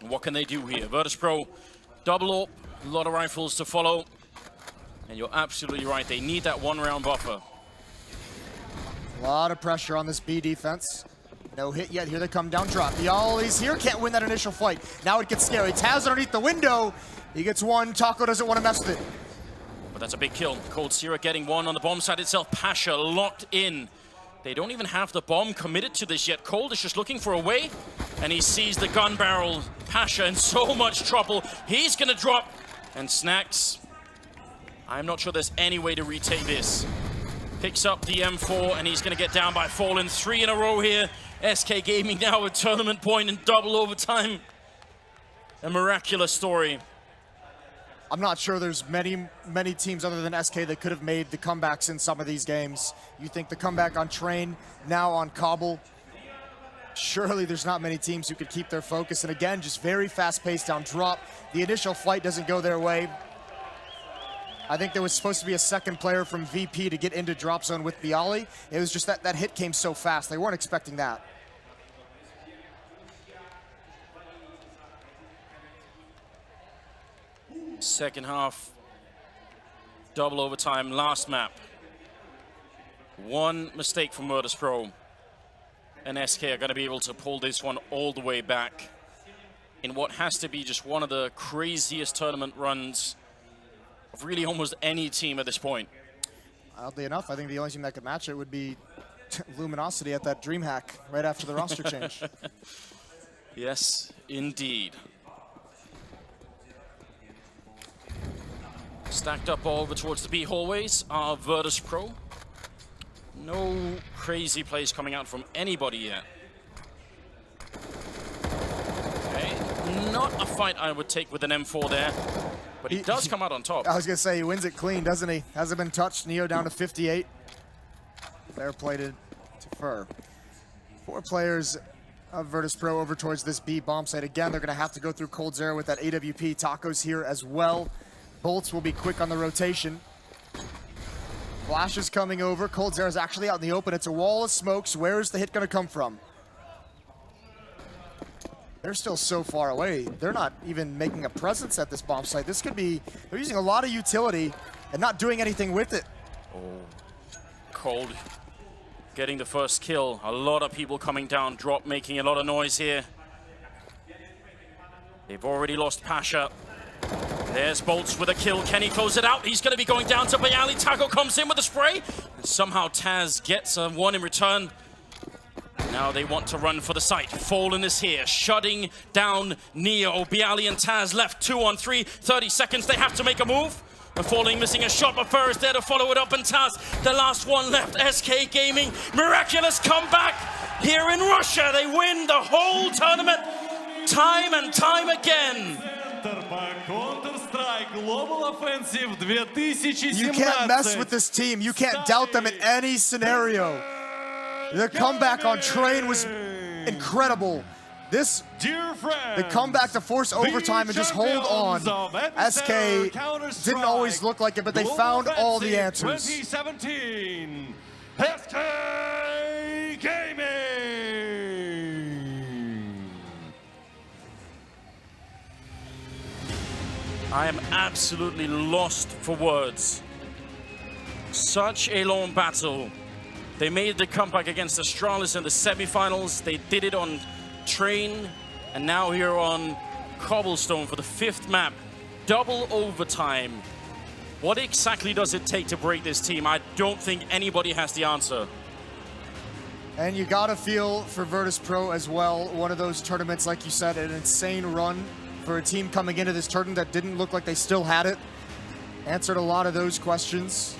And what can they do here? Virtus.pro, double AWP, a lot of rifles to follow. And you're absolutely right, they need that one-round buffer. A lot of pressure on this B defense. No hit yet. Here they come down drop. Bialy's here, can't win that initial fight. Now it gets scary. Taz underneath the window. He gets one. Taco doesn't want to mess with it. But that's a big kill. coldzera getting one on the bomb side itself. Pasha locked in. They don't even have the bomb committed to this yet. Cold is just looking for a way, and he sees the gun barrel. Pasha in so much trouble. He's gonna drop, and Snacks, I'm not sure there's any way to retake this. Picks up the M4, and he's gonna get down by Fallen. 3 in a row here. SK Gaming now a tournament point in double overtime. A miraculous story. I'm not sure there's many teams other than SK that could have made the comebacks in some of these games. You think the comeback on Train, now on Cobble. Surely there's not many teams who could keep their focus. And again, just very fast-paced down drop. The initial fight doesn't go their way. I think there was supposed to be a second player from VP to get into drop zone with Bialy. It was just that hit came so fast. They weren't expecting that. Second half, double overtime, last map. One mistake from Virtus.pro, and SK are going to be able to pull this one all the way back in what has to be just one of the craziest tournament runs of really almost any team at this point. Oddly enough, I think the only team that could match it would be Luminosity at that DreamHack right after the roster change. Yes, indeed. Stacked up all over towards the B hallways are Virtus.pro. No crazy plays coming out from anybody yet. Okay, not a fight I would take with an M4 there, but he does come out on top. I was gonna say, he wins it clean, doesn't he? Hasn't been touched. Neo down to 58. Fair play to Fur. 4 players of Virtus.pro over towards this B bomb site. Again, they're gonna have to go through coldzera with that AWP. Taco's here as well. Bolts will be quick on the rotation. Flash is coming over. coldzera's actually out in the open. It's a wall of smokes. Where is the hit going to come from? They're still so far away. They're not even making a presence at this bomb site. This could be, they're using a lot of utility and not doing anything with it. Oh, Cold getting the first kill. A lot of people coming down. Drop making a lot of noise here. They've already lost Pasha. There's Bolts with a kill. Can he close it out? He's going to be going down to Bialy. Taco comes in with a spray. And somehow Taz gets a one in return. Now they want to run for the site. Fallen is here, shutting down Neo. Bialy and Taz left 2 on 3. 30 seconds, they have to make a move. And Falling missing a shot, but Fur is there to follow it up. And Taz, the last one left. SK Gaming, miraculous comeback here in Russia. They win the whole tournament time and time again. You can't mess with this team. You can't doubt them in any scenario. The comeback on Train was incredible. The comeback to force overtime and just hold on. SK didn't always look like it, but they found all the answers. 2017, SK Gaming. I am absolutely lost for words. Such a long battle. They made the comeback against Astralis in the semifinals. They did it on Train, and now here on Cobblestone for the 5th map. Double overtime. What exactly does it take to break this team? I don't think anybody has the answer. And you gotta feel for Virtus.pro as well. One of those tournaments, like you said, an insane run for a team coming into this tournament that didn't look like they still had it. Answered a lot of those questions.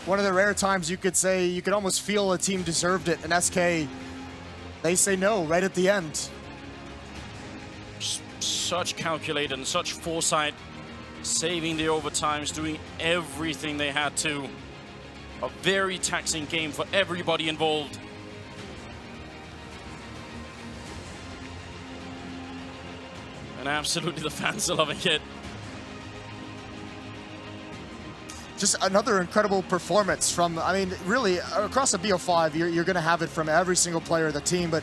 One of the rare times you could say, you could almost feel a team deserved it. And SK, they say no right at the end. Such calculated and such foresight, saving the overtimes, doing everything they had to. A very taxing game for everybody involved. And absolutely the fans are loving it. Just another incredible performance from, I mean, really, across the BO5, you're going to have it from every single player of the team, but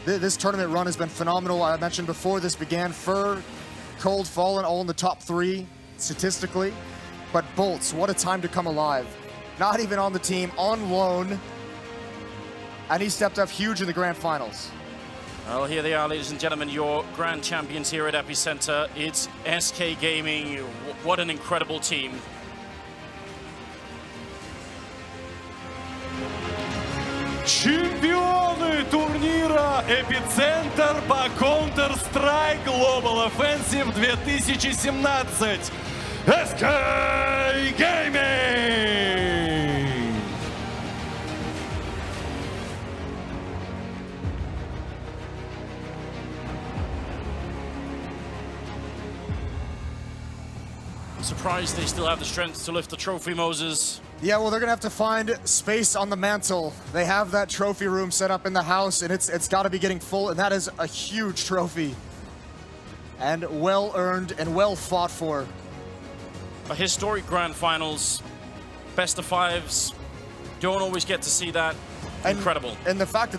this tournament run has been phenomenal. I mentioned before this began, Fur, Cold, Fallen, all in the top 3 statistically. But Bolts, what a time to come alive. Not even on the team, on loan, and he stepped up huge in the grand finals. Well, here they are, ladies and gentlemen, your grand champions here at Epicenter. It's SK Gaming. What an incredible team. Чемпионы турнира «Эпицентр» по Counter-Strike Global Offensive 2017. SK Gaming! Surprised they still have the strength to lift the trophy, Moses. Yeah, well, they're going to have to find space on the mantle. They have that trophy room set up in the house, and it's got to be getting full, and that is a huge trophy. And well-earned and well-fought for. A historic grand finals, best of 5s. Don't always get to see that. Incredible. And the fact that